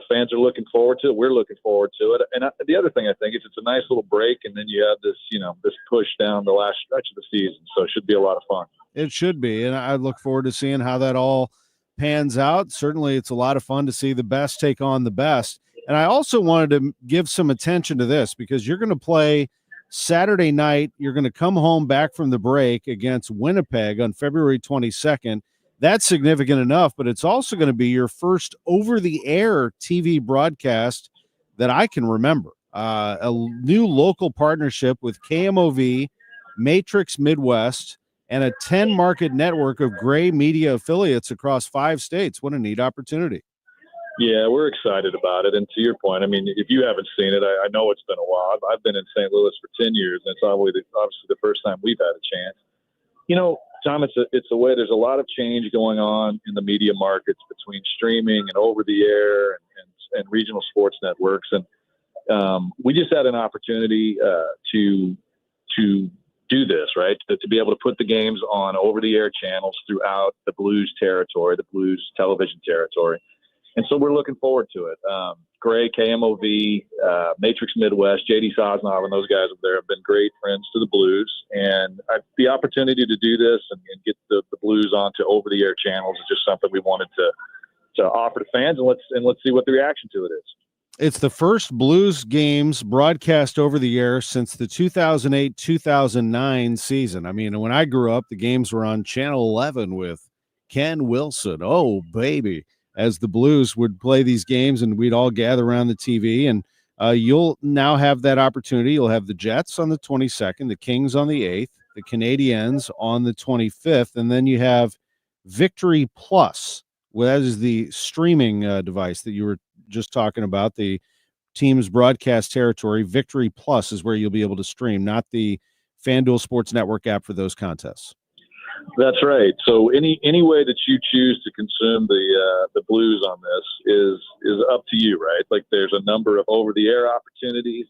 fans are looking forward to it. We're looking forward to it. And the other thing I think is it's a nice little break, and then you have this, this push down the last stretch of the season. So it should be a lot of fun. It should be. And I look forward to seeing how that all pans out. Certainly it's a lot of fun to see the best take on the best. And I also wanted to give some attention to this because you're going to play Saturday night. You're going to come home back from the break against Winnipeg on February 22nd. That's significant enough, but it's also going to be your first over-the-air TV broadcast that I can remember. A new local partnership with KMOV, Matrix Midwest, and a 10-market network of Gray media affiliates across 5 states. What a neat opportunity. Yeah, we're excited about it. And to your point, I mean, if you haven't seen it, I know it's been a while. I've been in St. Louis for 10 years, and it's obviously the first time we've had a chance. Tom, it's a way. There's a lot of change going on in the media markets between streaming and over-the-air and regional sports networks. And we just had an opportunity to do this, right? To be able to put the games on over-the-air channels throughout the Blues territory, the Blues television territory. And so we're looking forward to it. Gray, KMOV, Matrix Midwest, J.D. Sosnov, and those guys up there have been great friends to the Blues. And the opportunity to do this and get the Blues onto over-the-air channels is just something we wanted to offer to fans. And let's see what the reaction to it is. It's the first Blues games broadcast over the air since the 2008-2009 season. I mean, when I grew up, the games were on Channel 11 with Ken Wilson. Oh, baby, as the Blues would play these games and we'd all gather around the TV. And you'll now have that opportunity. You'll have the Jets on the 22nd, the Kings on the 8th, the Canadiens on the 25th, and then you have Victory Plus. Well, that is the streaming device that you were just talking about, the team's broadcast territory. Victory Plus is where you'll be able to stream, not the FanDuel Sports Network app for those contests. That's right. So any way that you choose to consume the Blues on this is up to you, right? Like there's a number of over-the-air opportunities.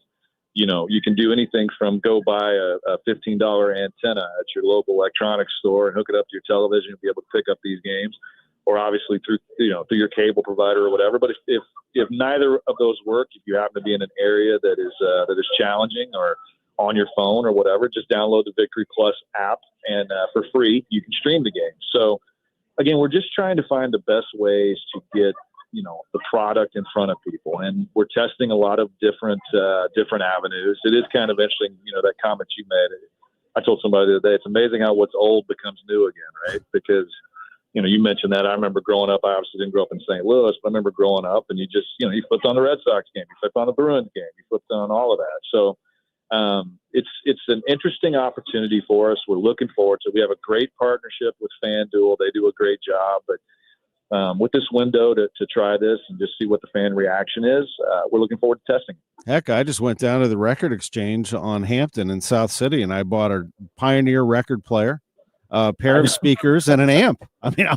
You know, you can do anything from go buy a $15 antenna at your local electronics store and hook it up to your television and be able to pick up these games, or obviously through your cable provider or whatever. But if neither of those work, if you happen to be in an area that is challenging or on your phone or whatever, just download the Victory Plus app and for free you can stream the game. So again, we're just trying to find the best ways to get the product in front of people, and we're testing a lot of different avenues. It is kind of interesting, that comment you made. I told somebody the other day, it's amazing how what's old becomes new again, right? Because you mentioned that. I remember growing up. I obviously didn't grow up in St. Louis, but I remember growing up, and you just you flipped on the Red Sox game, you flipped on the Bruins game, you flipped on all of that. So it's an interesting opportunity for us. We're looking forward to it. We have a great partnership with FanDuel. They do a great job, but with this window to try this and just see what the fan reaction is, we're looking forward to testing. Heck, I just went down to the record exchange on Hampton in South City, and I bought a Pioneer record player, a pair of speakers, and an amp. I mean,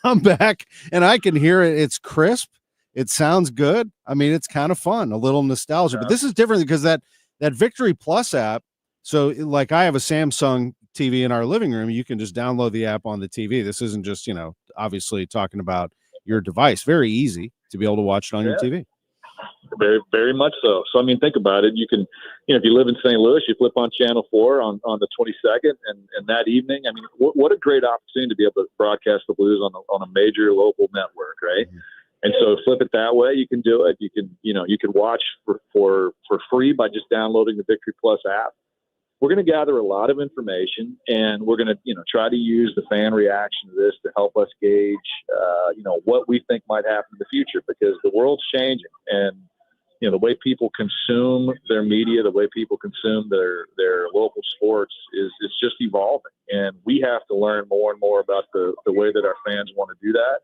I'm back, and I can hear it. It's crisp. It sounds good. I mean, it's kind of fun, a little nostalgia. Yeah. But this is different because that Victory Plus app, so like I have a Samsung TV in our living room. You can just download the app on the TV. This isn't just, obviously talking about your device. Very easy to be able to watch it on your TV. Very, very much so. So, I mean, think about it. You can, if you live in St. Louis, you flip on Channel 4 on the 22nd, and that evening, I mean, what a great opportunity to be able to broadcast the Blues on a major local network, right? Mm-hmm. And so flip it that way, you can do it. You can, you can watch for free by just downloading the Victory Plus app. We're going to gather a lot of information, and we're going to, try to use the fan reaction to this to help us gauge, what we think might happen in the future, because the world's changing, and, the way people consume their media, the way people consume their local sports is just evolving. And we have to learn more and more about the way that our fans want to do that.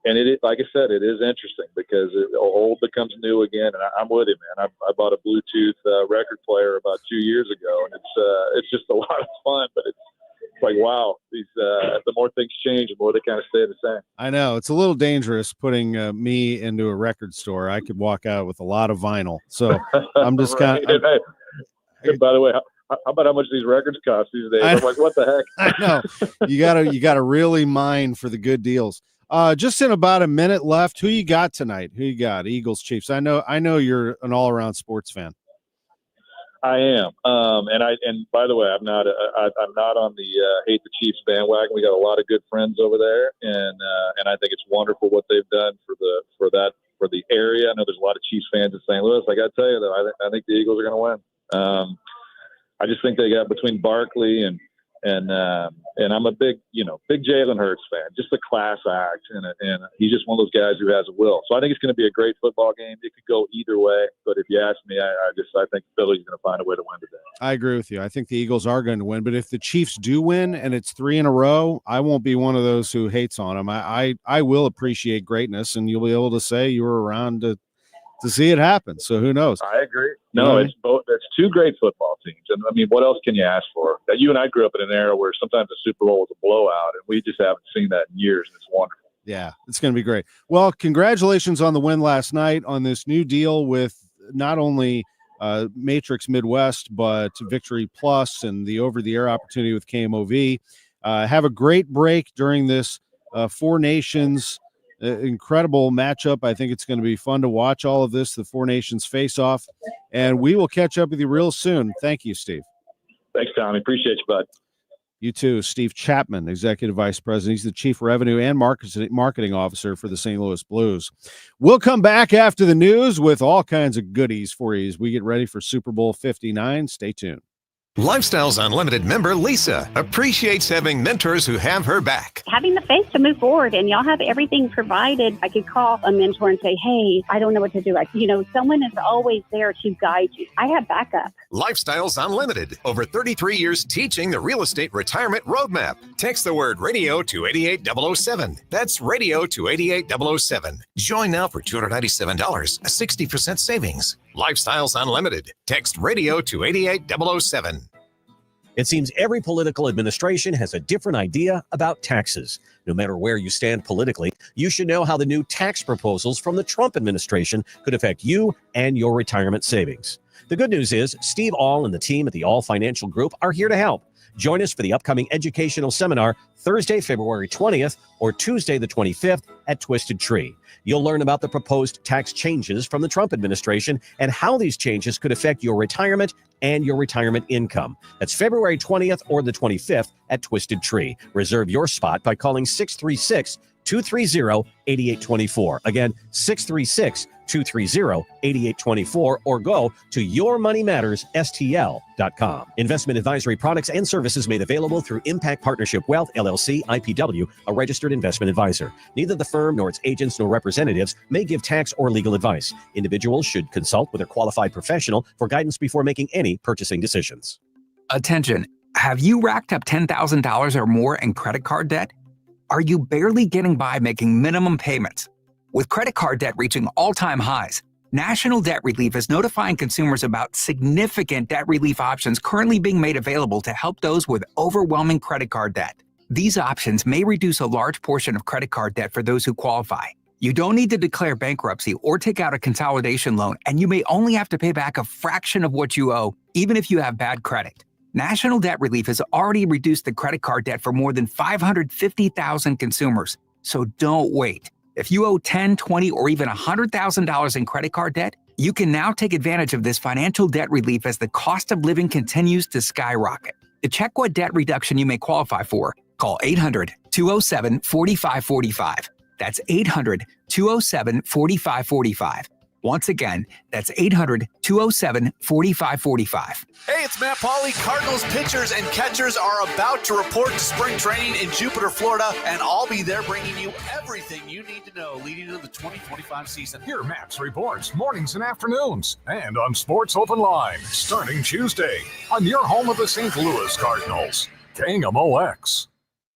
And like I said, it is interesting because old becomes new again. And I'm with you, man. I bought a Bluetooth record player about 2 years ago, and it's just a lot of fun. But it's like, wow, the more things change, the more they kind of stay the same. I know it's a little dangerous putting me into a record store. I could walk out with a lot of vinyl, so I'm just right. kind of. Hey, by the way, how about how much these records cost these days? I'm like, what the heck? I know you gotta really mine for the good deals. Just in about a minute left, who you got tonight? Who you got? Eagles, Chiefs. I know you're an all-around sports fan. I am. And by the way, I'm not on the hate the Chiefs bandwagon. We got a lot of good friends over there, and I think it's wonderful what they've done for the area. I know there's a lot of Chiefs fans in St. Louis. I got to tell you though, I think the Eagles are going to win. I just think they got between Barkley and I'm a big Jalen Hurts fan, just a class act, and he's just one of those guys who has a will. So I think it's going to be a great football game. It could go either way, but if you ask me, I think Philly's going to find a way to win today. I agree with you. I think the Eagles are going to win, but if the Chiefs do win and it's 3 in a row, I won't be one of those who hates on them. I will appreciate greatness, and you'll be able to say you were around to see it happen. So who knows? I agree. No, it's both. It's two great football teams. And I mean, what else can you ask for? That you and I grew up in an era where sometimes the Super Bowl was a blowout, and we just haven't seen that in years. And it's wonderful. Yeah, it's going to be great. Well, congratulations on the win last night on this new deal with not only Matrix Midwest, but Victory Plus and the over-the-air opportunity with KMOV. Have a great break during this Four Nations incredible matchup. I think it's going to be fun to watch all of this, the Four Nations face-off, and we will catch up with you real soon. Thank you, Steve. Thanks, Tommy. Appreciate you, bud. You too, Steve Chapman, Executive Vice President. He's the Chief Revenue and Marketing Officer for the St. Louis Blues. We'll come back after the news with all kinds of goodies for you as we get ready for Super Bowl 59. Stay tuned. Lifestyles Unlimited member Lisa appreciates having mentors who have her back. Having the faith to move forward, and y'all have everything provided. I could call a mentor and say, hey, I don't know what to do. Someone is always there to guide you. I have backup. Lifestyles Unlimited, over 33 years teaching the real estate retirement roadmap. Text the word radio to 88007. That's radio to 88007. Join now for $297, a 60% savings. Lifestyles Unlimited. Text radio to 88007. It seems every political administration has a different idea about taxes. No matter where you stand politically, you should know how the new tax proposals from the Trump administration could affect you and your retirement savings. The good news is Steve All and the team at the All Financial Group are here to help. Join us for the upcoming educational seminar Thursday, February 20th or Tuesday the 25th at Twisted Tree. You'll learn about the proposed tax changes from the Trump administration and how these changes could affect your retirement and your retirement income. That's February 20th or the 25th at Twisted Tree. Reserve your spot by calling 636-230-8824. Again, 636-230-8824 or go to yourmoneymattersstl.com. Investment advisory products and services made available through Impact Partnership Wealth, LLC, IPW, a registered investment advisor. Neither the firm nor its agents nor representatives may give tax or legal advice. Individuals should consult with a qualified professional for guidance before making any purchasing decisions. Attention. Have you racked up $10,000 or more in credit card debt? Are you barely getting by making minimum payments? With credit card debt reaching all-time highs, National Debt Relief is notifying consumers about significant debt relief options currently being made available to help those with overwhelming credit card debt. These options may reduce a large portion of credit card debt for those who qualify. You don't need to declare bankruptcy or take out a consolidation loan, and you may only have to pay back a fraction of what you owe, even if you have bad credit. National Debt Relief has already reduced the credit card debt for more than 550,000 consumers. So don't wait. If you owe $10,000, $20,000, or even $100,000 in credit card debt, you can now take advantage of this financial debt relief as the cost of living continues to skyrocket. To check what debt reduction you may qualify for, call 800-207-4545. That's 800-207-4545. Once again, that's 800-207-4545. Hey, it's Matt Pauley. Cardinals pitchers and catchers are about to report to spring training in Jupiter, Florida, and I'll be there bringing you everything you need to know leading into the 2025 season. Hear Matt's reports mornings and afternoons and on Sports Open Line starting Tuesday on your home of the St. Louis Cardinals. KMOX.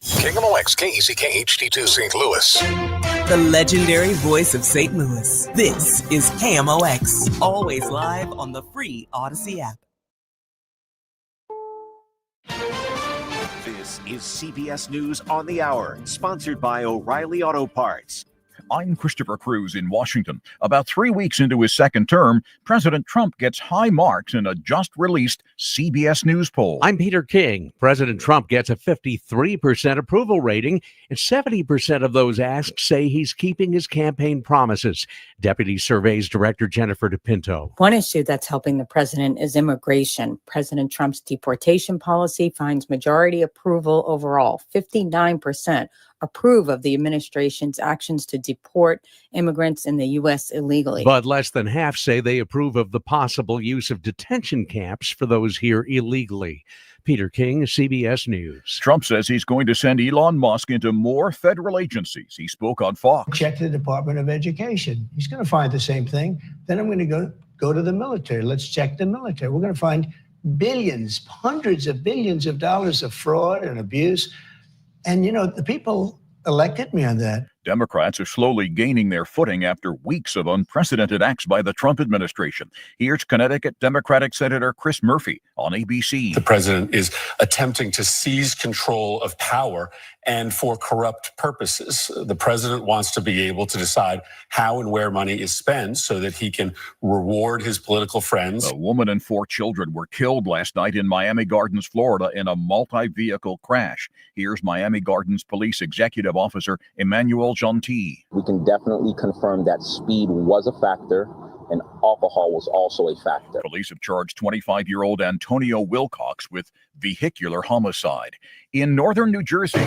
KMOX KECK HD2 St. Louis. The legendary voice of St. Louis. This is KMOX, always live on the free Odyssey app. This is CBS News on the Hour, sponsored by O'Reilly Auto Parts. I'm Christopher Cruz in Washington. About 3 weeks into his second term, President Trump gets high marks in a just-released CBS News poll. I'm Peter King. President Trump gets a 53% approval rating, and 70% of those asked say he's keeping his campaign promises. Deputy Surveys Director Jennifer DePinto. One issue that's helping the president is immigration. President Trump's deportation policy finds majority approval overall. 59% approve of the administration's actions to deport immigrants in the U.S. illegally. But less than half say they approve of the possible use of detention camps for those here illegally. Peter King, CBS News. Trump says he's going to send Elon Musk into more federal agencies. He spoke on Fox. Check the Department of Education. He's going to find the same thing. Then I'm going to go to the military. Let's check the military. We're going to find billions, hundreds of billions of dollars of fraud and abuse. And, the people elected me on that. Democrats are slowly gaining their footing after weeks of unprecedented acts by the Trump administration. Here's Connecticut Democratic Senator Chris Murphy on ABC. The president is attempting to seize control of power and for corrupt purposes. The president wants to be able to decide how and where money is spent so that he can reward his political friends. A woman and 4 children were killed last night in Miami Gardens, Florida, in a multi-vehicle crash. Here's Miami Gardens Police Executive Officer Emmanuel Gentil. We can definitely confirm that speed was a factor. and alcohol was also a factor. Police have charged 25-year-old Antonio Wilcox with vehicular homicide. In northern New Jersey,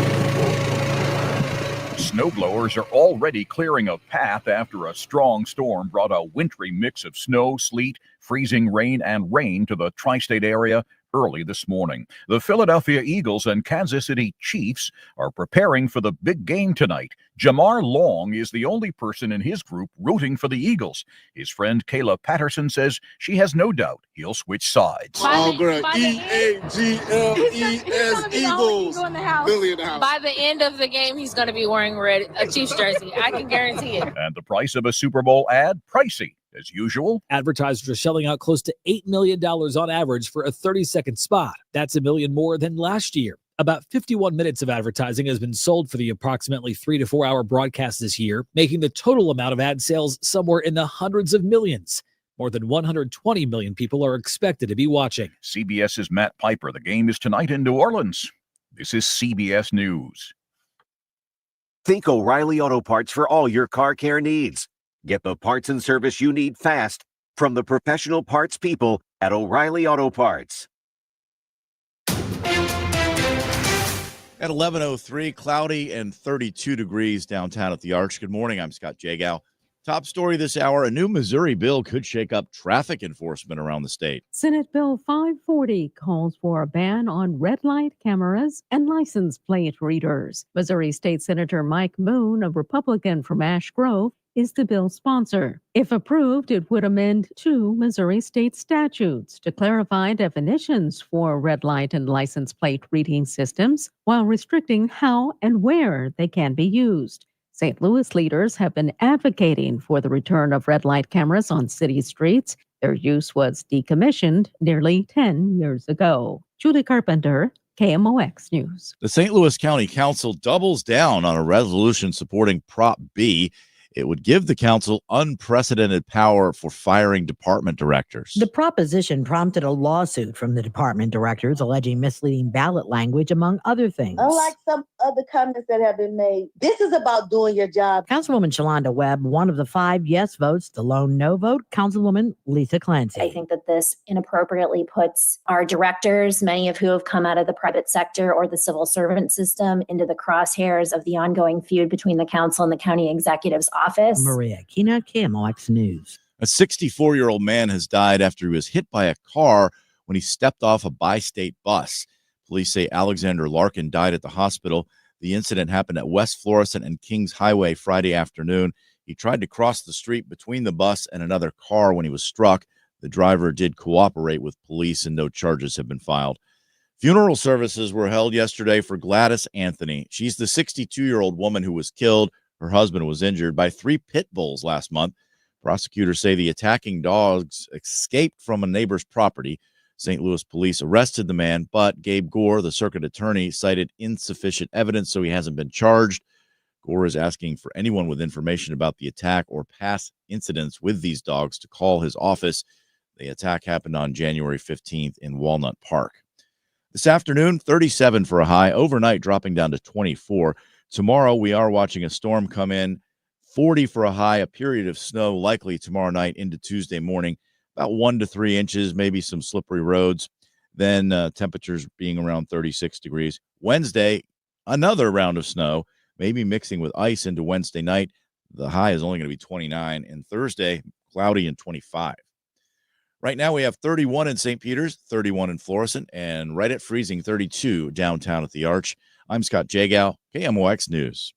snowblowers are already clearing a path after a strong storm brought a wintry mix of snow, sleet, freezing rain, and rain to the tri-state area early this morning. The Philadelphia Eagles and Kansas City Chiefs are preparing for the big game tonight. Jamar Long is the only person in his group rooting for the Eagles. His friend Kayla Patterson says she has no doubt he'll switch sides. Oh, girl, E-A-G-L-E-S, Eagles. Billy in the house. By the end of the game, he's going to be wearing a Chiefs jersey. I can guarantee it. And the price of a Super Bowl ad, pricey. As usual, advertisers are shelling out close to $8 million on average for a 30-second spot. That's $1 million more than last year. About 51 minutes of advertising has been sold for the approximately 3 to 4 hour broadcast this year, making the total amount of ad sales somewhere in the hundreds of millions. More than 120 million people are expected to be watching. CBS's Matt Piper. The game is tonight in New Orleans. This is CBS News. Think O'Reilly Auto Parts for all your car care needs. Get the parts and service you need fast from the professional parts people at O'Reilly Auto Parts. At 11:03, cloudy and 32 degrees downtown at the Arch. Good morning. I'm Scott Jagow. Top story this hour, a new Missouri bill could shake up traffic enforcement around the state. Senate Bill 540 calls for a ban on red light cameras and license plate readers. Missouri State Senator Mike Moon, a Republican from Ash Grove, is the bill's sponsor. If approved, it would amend 2 Missouri state statutes to clarify definitions for red light and license plate reading systems while restricting how and where they can be used. St. Louis leaders have been advocating for the return of red light cameras on city streets. Their use was decommissioned nearly 10 years ago. Julie Carpenter, KMOX News. The St. Louis County Council doubles down on a resolution supporting Prop B. It would give the council unprecedented power for firing department directors. The proposition prompted a lawsuit from the department directors alleging misleading ballot language, among other things. Unlike some other comments that have been made, this is about doing your job. Councilwoman Shalonda Webb, one of the 5 yes votes, the lone no vote, Councilwoman Lisa Clancy. I think that this inappropriately puts our directors, many of who have come out of the private sector or the civil servant system, into the crosshairs of the ongoing feud between the council and the county executive's office. Maria Kina, KMOX News. A 64-year-old man has died after he was hit by a car when he stepped off a bi-state bus. Police say Alexander Larkin died at the hospital. The incident happened at West Florissant and Kings Highway Friday afternoon. He tried to cross the street between the bus and another car when he was struck. The driver did cooperate with police and no charges have been filed. Funeral services were held yesterday for Gladys Anthony. She's the 62-year-old woman who was killed. Her husband was injured by 3 pit bulls last month. Prosecutors say the attacking dogs escaped from a neighbor's property. St. Louis police arrested the man, but Gabe Gore, the circuit attorney, cited insufficient evidence, so he hasn't been charged. Gore is asking for anyone with information about the attack or past incidents with these dogs to call his office. The attack happened on January 15th in Walnut Park. This afternoon, 37 for a high, overnight dropping down to 24. Tomorrow, we are watching a storm come in, 40 for a high, a period of snow likely tomorrow night into Tuesday morning, about 1 to 3 inches, maybe some slippery roads. Then temperatures being around 36 degrees. Wednesday, another round of snow, maybe mixing with ice into Wednesday night. The high is only going to be 29. And Thursday, cloudy and 25. Right now, we have 31 in St. Peters, 31 in Florissant, and right at freezing 32 downtown at the Arch. I'm Scott Jagow, KMOX News.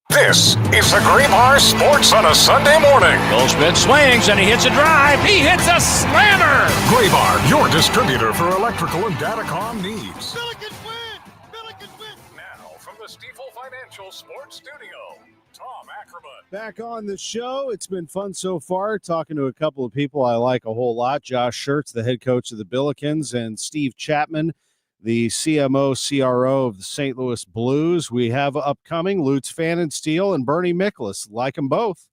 This is the Graybar Sports on a Sunday morning. Goldschmidt swings and he hits a drive. He hits a slammer. Graybar, your distributor for electrical and datacom needs. Billikens win! Now, from the Stifel Financial Sports Studio, Tom Ackerman. Back on the show. It's been fun so far talking to a couple of people I like a whole lot. Josh Schertz, the head coach of the Billikens, and Steve Chapman, the CMO, CRO of the St. Louis Blues. We have upcoming Lutz Pfannenstiel and Bernie Miklasz. Like them both.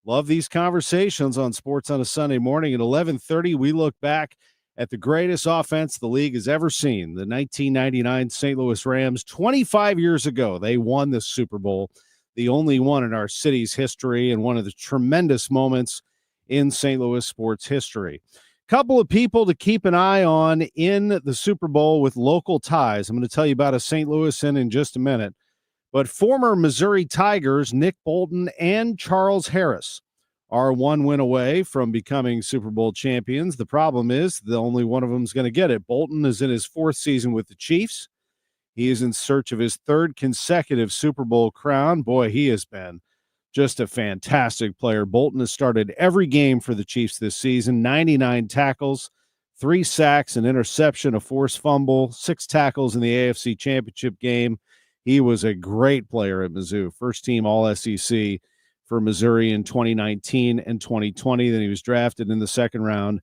Love these conversations on Sports on a Sunday morning. At 11:30, we look back at the greatest offense the league has ever seen, the 1999 St. Louis Rams. 25 years ago, they won the Super Bowl, the only one in our city's history, and one of the tremendous moments in St. Louis sports history. Couple of people to keep an eye on in the Super Bowl with local ties. I'm going to tell you about a St. Louisan in just a minute. But former Missouri Tigers Nick Bolton and Charles Harris are one win away from becoming Super Bowl champions. The problem is the only one of them is going to get it. Bolton is in his fourth season with the Chiefs. He is in search of his third consecutive Super Bowl crown. Boy, he has been just a fantastic player. Bolton has started every game for the Chiefs this season, 99 tackles, 3 sacks, an interception, a forced fumble, 6 tackles in the AFC Championship game. He was a great player at Mizzou, first team All-SEC for Missouri in 2019 and 2020. Then he was drafted in the second round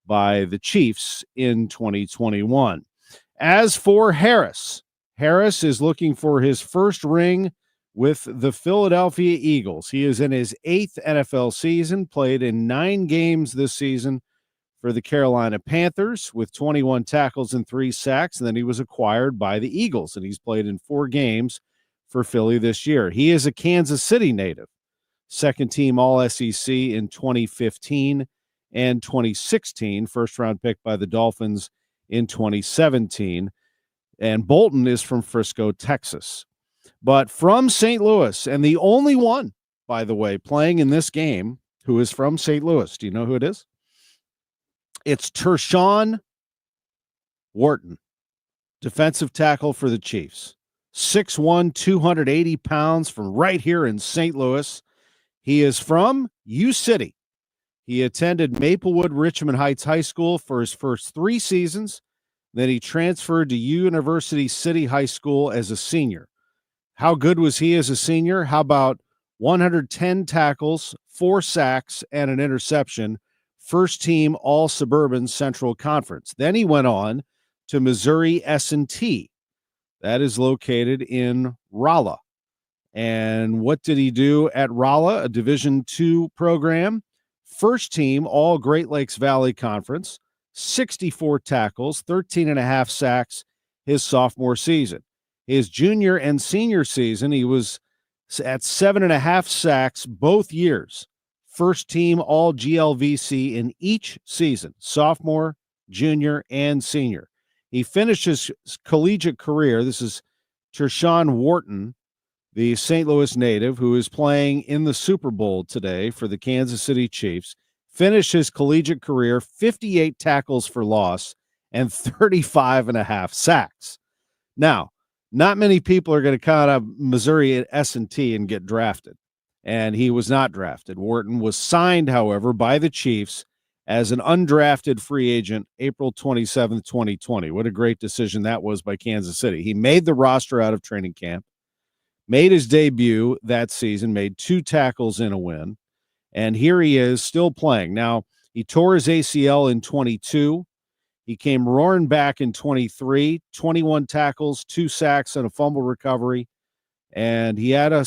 by the Chiefs in 2021. As for Harris, Harris is looking for his first ring with the Philadelphia Eagles. He is in his 8th NFL season, played in 9 games this season for the Carolina Panthers with 21 tackles and 3 sacks. And then he was acquired by the Eagles, and he's played in 4 games for Philly this year. He is a Kansas City native, second team All-SEC in 2015 and 2016, first round pick by the Dolphins in 2017. And Bolton is from Frisco, Texas. But from St. Louis, and the only one, by the way, playing in this game who is from St. Louis. Do you know who it is? It's Tershawn Wharton, defensive tackle for the Chiefs. 6'1", 280 pounds, from right here in St. Louis. He is from U-City. He attended Maplewood Richmond Heights High School for his first 3 seasons. Then he transferred to University City High School as a senior. How good was he as a senior? How about 110 tackles, 4 sacks, and an interception? First team All-Suburban Central Conference. Then he went on to Missouri S&T. That is located in Rolla. And what did he do at Rolla? A Division II program. First team All Great Lakes Valley Conference. 64 tackles, 13 and a half sacks his sophomore season. His junior and senior season, he was at 7.5 sacks both years. First team All GLVC in each season, sophomore, junior, and senior. He finished his collegiate career. This is Tershawn Wharton, the St. Louis native, who is playing in the Super Bowl today for the Kansas City Chiefs. Finished his collegiate career, 58 tackles for loss and 35.5 sacks. Now, not many people are going to come out of Missouri at S&T and get drafted, and he was not drafted. Wharton was signed, however, by the Chiefs as an undrafted free agent April 27, 2020. What a great decision that was by Kansas City. He made the roster out of training camp, made his debut that season, made 2 tackles in a win, and here he is still playing. Now, he tore his ACL in 22. He came roaring back in 23, 21 tackles, 2 sacks, and a fumble recovery. And he had a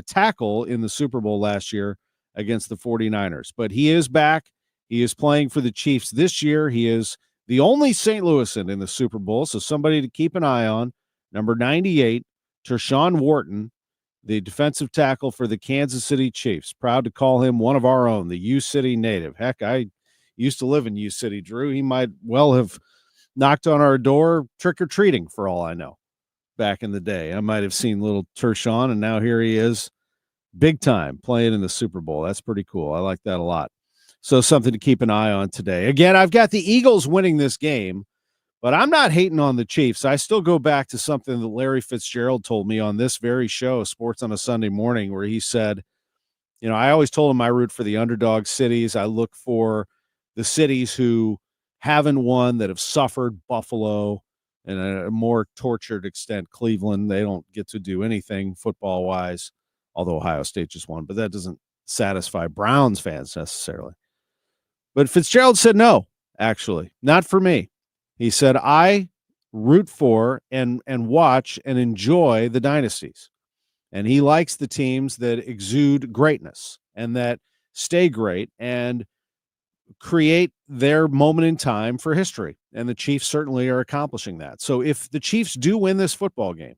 tackle in the Super Bowl last year against the 49ers. But he is back. He is playing for the Chiefs this year. He is the only St. Louisan in the Super Bowl, so somebody to keep an eye on. Number 98, Tershawn Wharton, the defensive tackle for the Kansas City Chiefs. Proud to call him one of our own, the U-City native. Heck, I used to live in U-City, Drew. He might well have knocked on our door trick-or-treating for all I know back in the day. I might have seen little Tershawn, and now here he is big time playing in the Super Bowl. That's pretty cool. I like that a lot. So something to keep an eye on today. Again, I've got the Eagles winning this game, but I'm not hating on the Chiefs. I still go back to something that Larry Fitzgerald told me on this very show, Sports on a Sunday Morning, where he said, you know, I always told him I root for the underdog cities. I look for the cities who haven't won, that have suffered. Buffalo, and a more tortured extent, Cleveland. They don't get to do anything football-wise, although Ohio State just won, but that doesn't satisfy Browns fans necessarily. But Fitzgerald said no, actually, not for me. He said, I root for and watch and enjoy the dynasties. And he likes the teams that exude greatness and that stay great and create their moment in time for history. And the Chiefs certainly are accomplishing that. So if the Chiefs do win this football game,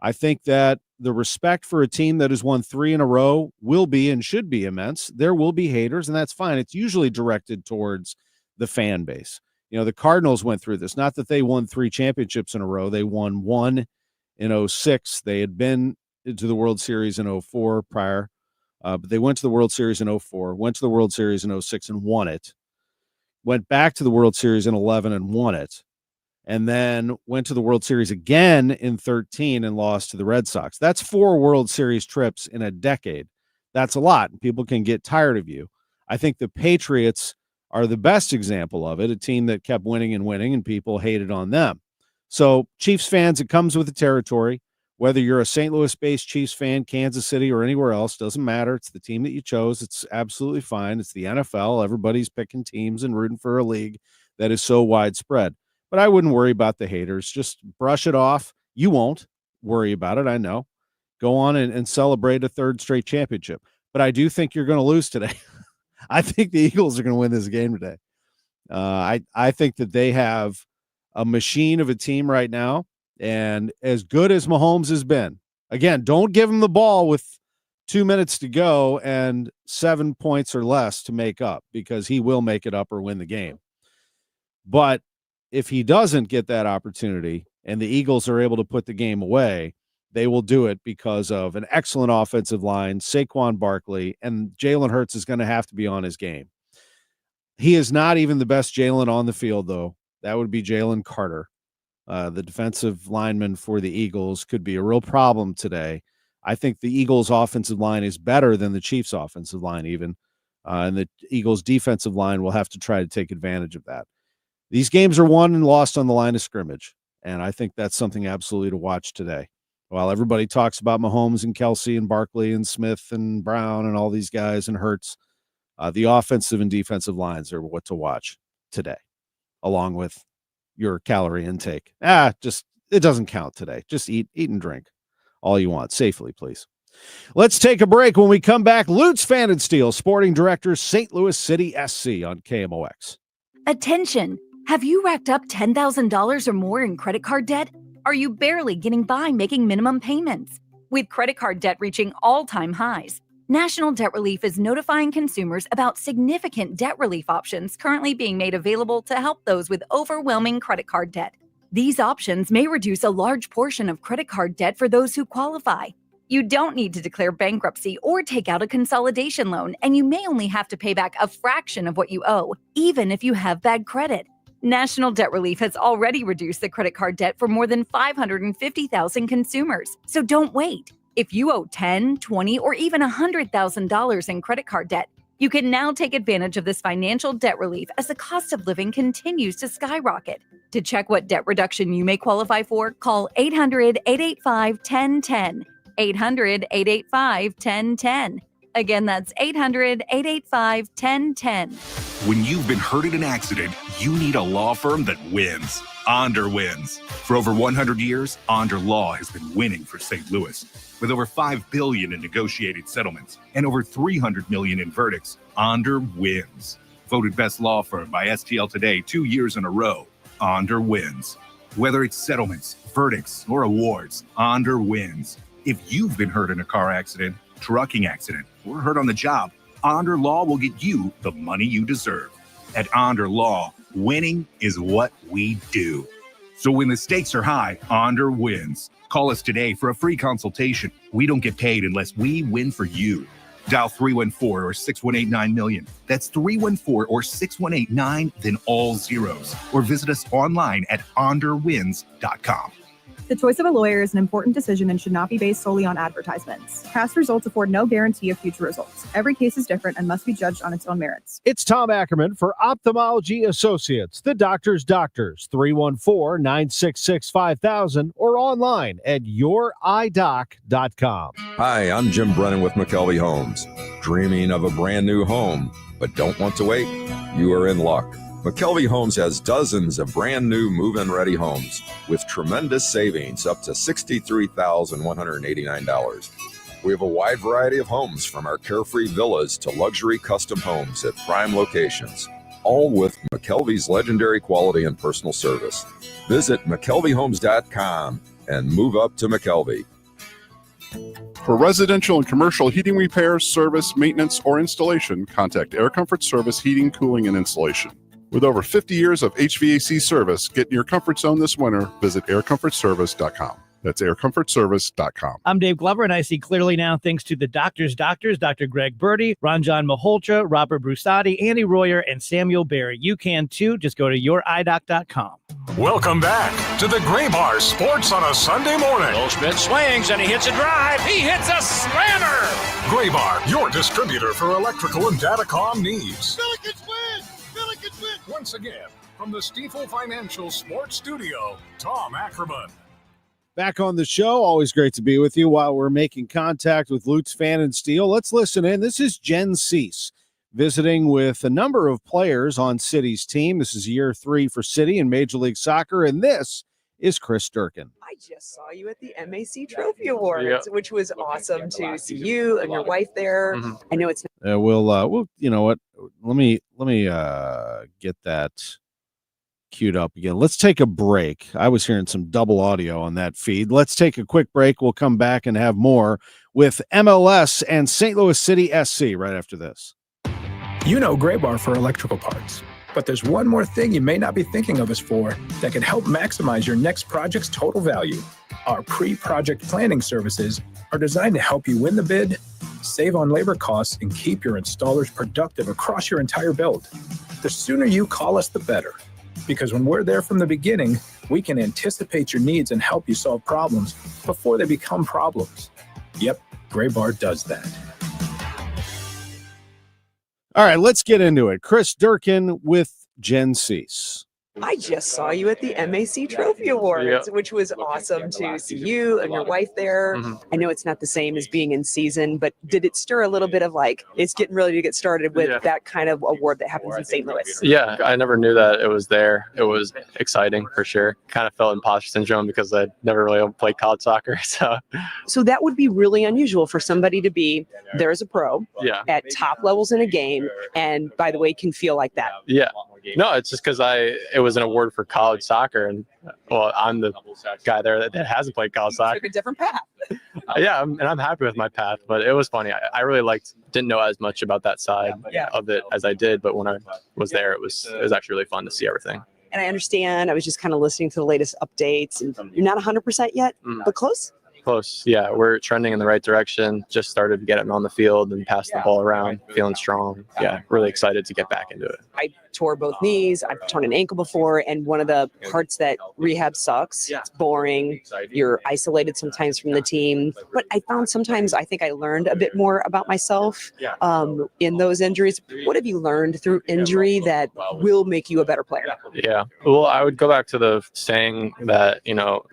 I think that the respect for a team that has won 3 in a row will be and should be immense. There will be haters, and that's fine. It's usually directed towards the fan base. The Cardinals went through this. Not that they won 3 championships in a row. They won 1 in 06. They had been to the World Series in 04 prior, but they went to the World Series in 04, went to the World Series in 06 and won it, went back to the World Series in 11 and won it, and then went to the World Series again in 13 and lost to the Red Sox. That's 4 World Series trips in a decade. That's a lot, and people can get tired of you. I think the Patriots are the best example of it, a team that kept winning and winning, and people hated on them. So Chiefs fans, it comes with the territory. Whether you're a St. Louis-based Chiefs fan, Kansas City, or anywhere else, doesn't matter. It's the team that you chose. It's absolutely fine. It's the NFL. Everybody's picking teams and rooting for a league that is so widespread. But I wouldn't worry about the haters. Just brush it off. You won't worry about it, I know. Go on and celebrate a 3rd straight championship. But I do think you're going to lose today. I think the Eagles are going to win this game today. I think that they have a machine of a team right now, and as good as Mahomes has been, again, don't give him the ball with 2 minutes to go and 7 points or less to make up, because he will make it up or win the game. But if he doesn't get that opportunity and the Eagles are able to put the game away, they will do it because of an excellent offensive line, Saquon Barkley, and Jalen Hurts is going to have to be on his game. He is not even the best Jalen on the field, though. That would be Jalen Carter. The defensive lineman for the Eagles could be a real problem today. I think the Eagles' offensive line is better than the Chiefs' offensive line even, and the Eagles' defensive line will have to try to take advantage of that. These games are won and lost on the line of scrimmage, and I think that's something absolutely to watch today. While everybody talks about Mahomes and Kelsey and Barkley and Smith and Brown and all these guys and Hurts, the offensive and defensive lines are what to watch today, along with your calorie intake. It doesn't count today. Just eat and drink all you want safely, please. Let's take a break. When we come back, Lutz Pfannenstiel, sporting director, St. Louis City SC on KMOX. Attention. Have you racked up $10,000 or more in credit card debt? Are you barely getting by making minimum payments? With credit card debt reaching all-time highs, National Debt Relief is notifying consumers about significant debt relief options currently being made available to help those with overwhelming credit card debt. These options may reduce a large portion of credit card debt for those who qualify. You don't need to declare bankruptcy or take out a consolidation loan, and you may only have to pay back a fraction of what you owe, even if you have bad credit. National Debt Relief has already reduced the credit card debt for more than 550,000 consumers. So don't wait. If you owe $10,000, $20,000, or even $100,000 in credit card debt, you can now take advantage of this financial debt relief as the cost of living continues to skyrocket. To check what debt reduction you may qualify for, call 800-885-1010. 800-885-1010. Again, that's 800-885-1010. When you've been hurt in an accident, you need a law firm that wins. Onder wins. For over 100 years, Onder Law has been winning for St. Louis. With over $5 billion in negotiated settlements and over $300 million in verdicts, Onder wins. Voted best law firm by STL Today 2 years in a row, Onder wins. Whether it's settlements, verdicts, or awards, Onder wins. If you've been hurt in a car accident, trucking accident, or hurt on the job, Onder Law will get you the money you deserve. At Onder Law, winning is what we do. So when the stakes are high, Onder wins. Call us today for a free consultation. We don't get paid unless we win for you. Dial 314 or 6189-million. That's 314 or 6189, then all zeros. Or visit us online at onderwins.com. The choice of a lawyer is an important decision and should not be based solely on advertisements. Past results afford no guarantee of future results. Every case is different and must be judged on its own merits. It's Tom Ackerman for Ophthalmology Associates, the doctor's doctors, 314-966-5000 or online at youridoc.com. Hi, I'm Jim Brennan with McKelvey Homes. Dreaming of a brand new home, but don't want to wait? You are in luck. McKelvey Homes has dozens of brand new move-in ready homes with tremendous savings up to $63,189. We have a wide variety of homes from our carefree villas to luxury custom homes at prime locations, all with McKelvey's legendary quality and personal service. Visit McKelveyhomes.com and move up to McKelvey. For residential and commercial heating repairs, service, maintenance, or installation, contact Air Comfort Service Heating, Cooling, and Installation. With over 50 years of HVAC service, get in your comfort zone this winter. Visit aircomfortservice.com. That's aircomfortservice.com. I'm Dave Glover, and I see clearly now thanks to the doctors, Dr. Greg Birdie, Ranjan Malhotra, Robert Brusati, Andy Royer, and Samuel Barry. You can too. Just go to youridoc.com. Welcome back to the Gray Bar Sports on a Sunday morning. Goldschmidt swings and he hits a drive. He hits a slammer. Gray Bar, your distributor for electrical and datacom needs. Billikens win! Billikens win! Once again, from the Stifel Financial Sports Studio, Tom Ackerman. Back on the show, always great to be with you while we're making contact with Lutz Pfannenstiel. Let's listen in. This is Jen Cease visiting with a number of players on City's team. This is year 3 for City in Major League Soccer, and this is Chris Durkin. I just saw you at the MAC Trophy Awards, which was awesome to see you and your wife there. I know it's we'll you know what? Let me get that queued up again. Let's take a break. I was hearing some double audio on that feed. Let's take a quick break. We'll come back and have more with MLS and St. Louis City SC right after this. You know Gray Bar for electrical parts, but there's one more thing you may not be thinking of us for that can help maximize your next project's total value. Our pre-project planning services are designed to help you win the bid, save on labor costs, and keep your installers productive across your entire build. The sooner you call us, the better. Because when we're there from the beginning, we can anticipate your needs and help you solve problems before they become problems. Yep, Gray Bar does that. All right, let's get into it. Chris Durkin with Jen Cease. I just saw you at the MAC Trophy Awards, which was awesome to see you and your wife there. I know it's not the same as being in season, but did it stir a little bit of like, it's getting ready to get started with that kind of award that happens in St. Louis? Yeah, I never knew that it was there. It was exciting for sure. Kind of felt imposter syndrome because I never really played college soccer. So that would be really unusual for somebody to be there as a pro at top levels in a game, and by the way, can feel like that. Yeah. No, it's just because it was an award for college soccer, and well, I'm the guy there that hasn't played college soccer. Took a different path. And I'm happy with my path, but it was funny. I really didn't know as much about that side of it as I did, but when I was there, it was actually really fun to see everything. And I understand. I was just kind of listening to the latest updates, and you're not 100% yet, but close. Close. Yeah, we're trending in the right direction. Just started getting on the field and pass the ball around, feeling strong. Yeah, really excited to get back into it. I tore both knees. I've torn an ankle before. And one of the parts that rehab sucks, it's boring. You're isolated sometimes from the team. But I found sometimes I think I learned a bit more about myself in those injuries. What have you learned through injury that will make you a better player? Yeah. Well, I would go back to the saying that,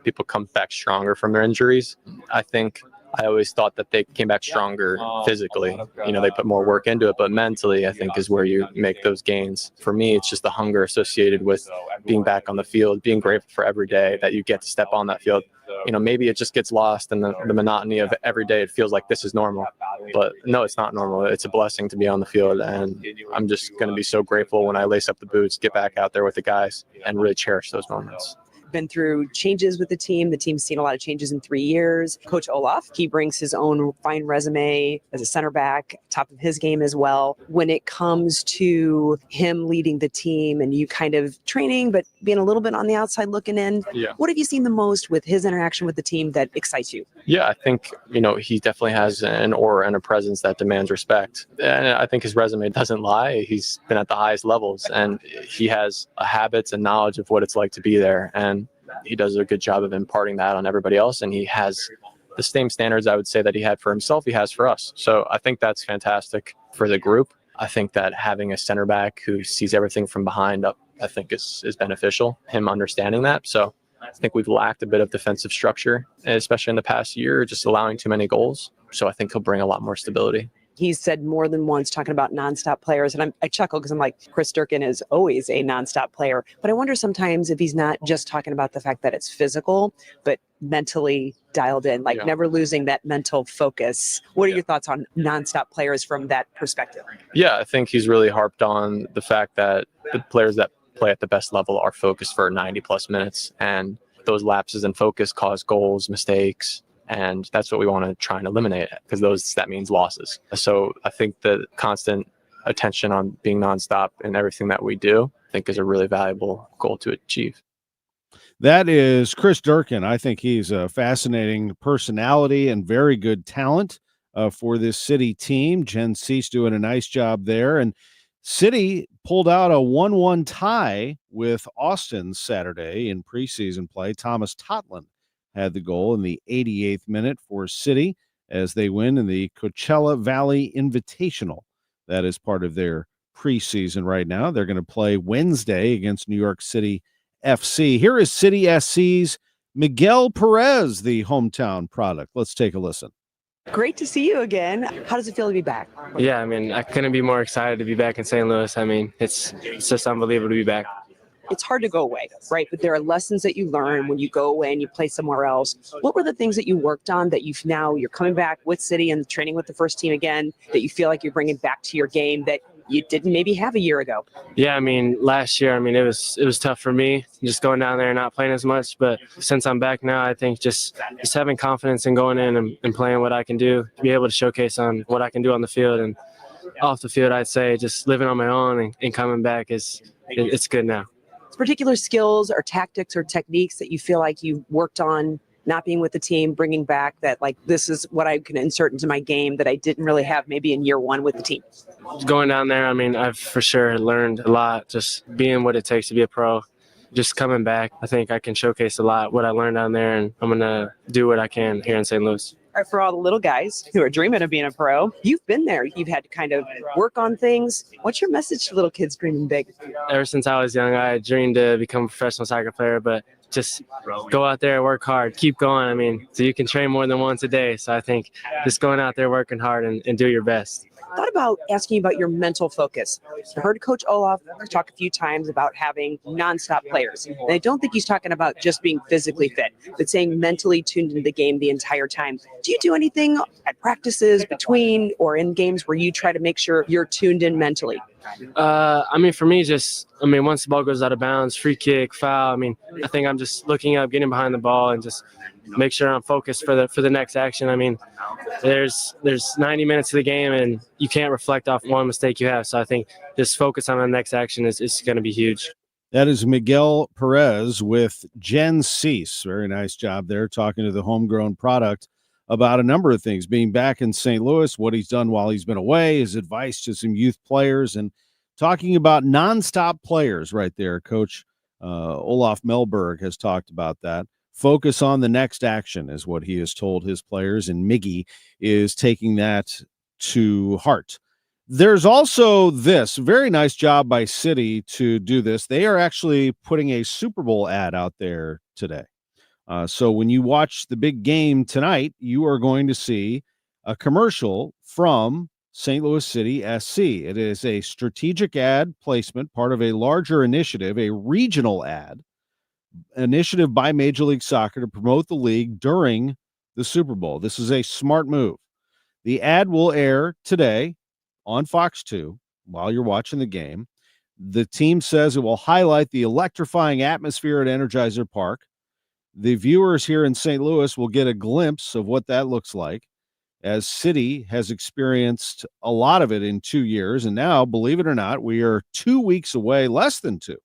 people come back stronger from their injuries. I think I always thought that they came back stronger physically. They put more work into it, but mentally, I think, is where you make those gains. For me, it's just the hunger associated with being back on the field, being grateful for every day that you get to step on that field. Maybe it just gets lost in the monotony of every day. It feels like this is normal, but no, it's not normal. It's a blessing to be on the field, and I'm just going to be so grateful when I lace up the boots, get back out there with the guys, and really cherish those moments. Been through changes with the team. The team's seen a lot of changes in 3 years. Coach Olaf, he brings his own fine resume as a center back, top of his game as well. When it comes to him leading the team and you kind of training, but being a little bit on the outside looking in, what have you seen the most with his interaction with the team that excites you? Yeah, I think, he definitely has an aura and a presence that demands respect. And I think his resume doesn't lie. He's been at the highest levels, and he has habits and knowledge of what it's like to be there. And he does a good job of imparting that on everybody else. And he has the same standards, I would say, that he had for himself, he has for us. So I think that's fantastic for the group. I think that having a center back who sees everything from behind up, I think is beneficial, him understanding that. So I think we've lacked a bit of defensive structure, especially in the past year, just allowing too many goals. So I think he'll bring a lot more stability. He's said more than once talking about nonstop players. And I chuckle because I'm like, Chris Durkin is always a nonstop player. But I wonder sometimes if he's not just talking about the fact that it's physical, but mentally dialed in, like never losing that mental focus. What are your thoughts on nonstop players from that perspective? Yeah, I think he's really harped on the fact that the players that play at the best level are focused for 90 plus minutes. And those lapses in focus cause goals, mistakes, And that's what we want to try and eliminate, because that means losses. So I think the constant attention on being nonstop in everything that we do, I think, is a really valuable goal to achieve. That is Chris Durkin. I think he's a fascinating personality and very good talent for this City team. Jen Cease doing a nice job there. And City pulled out a 1-1 tie with Austin Saturday in preseason play. Thomas Totland had the goal in the 88th minute for City as they win in the Coachella Valley Invitational. That is part of their preseason right now. They're going to play Wednesday against New York City FC. Here is City SC's Miguel Perez, the hometown product. Let's take a listen. Great to see you again. How does it feel to be back? Yeah, I mean, I couldn't be more excited to be back in St. Louis. I mean, it's just unbelievable to be back. It's hard to go away, right? But there are lessons that you learn when you go away and you play somewhere else. What were the things that you worked on that you're coming back with City and training with the first team again, that you feel like you're bringing back to your game that you didn't maybe have a year ago? Yeah, I mean, last year, I mean, it was tough for me just going down there and not playing as much. But since I'm back now, I think just having confidence in going in and playing what I can do, to be able to showcase on what I can do on the field and off the field. I'd say just living on my own and coming back it's good now. Particular skills or tactics or techniques that you feel like you worked on not being with the team, bringing back that, like, this is what I can insert into my game that I didn't really have maybe in year one with the team? Going down there, I mean, I've for sure learned a lot, just being what it takes to be a pro. Just coming back, I think I can showcase a lot what I learned down there, and I'm going to do what I can here in St. Louis. All right, for all the little guys who are dreaming of being a pro, you've been there. You've had to kind of work on things. What's your message to little kids dreaming big? Ever since I was young, I dreamed to become a professional soccer player, but just go out there, work hard, keep going. I mean, so you can train more than once a day. So I think just going out there, working hard, and do your best. Thought about asking you about your mental focus. I heard Coach Olaf talk a few times about having nonstop players. And I don't think he's talking about just being physically fit, but saying mentally tuned into the game the entire time. Do you do anything at practices, between, or in games where you try to make sure you're tuned in mentally? I mean, for me, once the ball goes out of bounds, free kick, foul, I mean, I think I'm just looking up, getting behind the ball, and just make sure I'm focused for the next action. I mean, there's 90 minutes of the game, and you can't reflect off one mistake you have. So I think just focus on the next action is going to be huge. That is Miguel Perez with Jen Cease. Very nice job there, talking to the homegrown product about a number of things, being back in St. Louis, what he's done while he's been away, his advice to some youth players, and talking about nonstop players right there. Coach Olaf Melberg has talked about that. Focus on the next action is what he has told his players, and Miggy is taking that to heart. There's also this very nice job by City to do this. They are actually putting a Super Bowl ad out there today. So when you watch the big game tonight, you are going to see a commercial from St. Louis City SC. It is a strategic ad placement, part of a larger initiative, a regional ad initiative by Major League Soccer to promote the league during the Super Bowl. This is a smart move. The ad will air today on Fox 2 while you're watching the game. The team says it will highlight the electrifying atmosphere at Energizer Park. The viewers here in St. Louis will get a glimpse of what that looks like, as City has experienced a lot of it in 2 years. And now, believe it or not, we are 2 weeks away, less than two,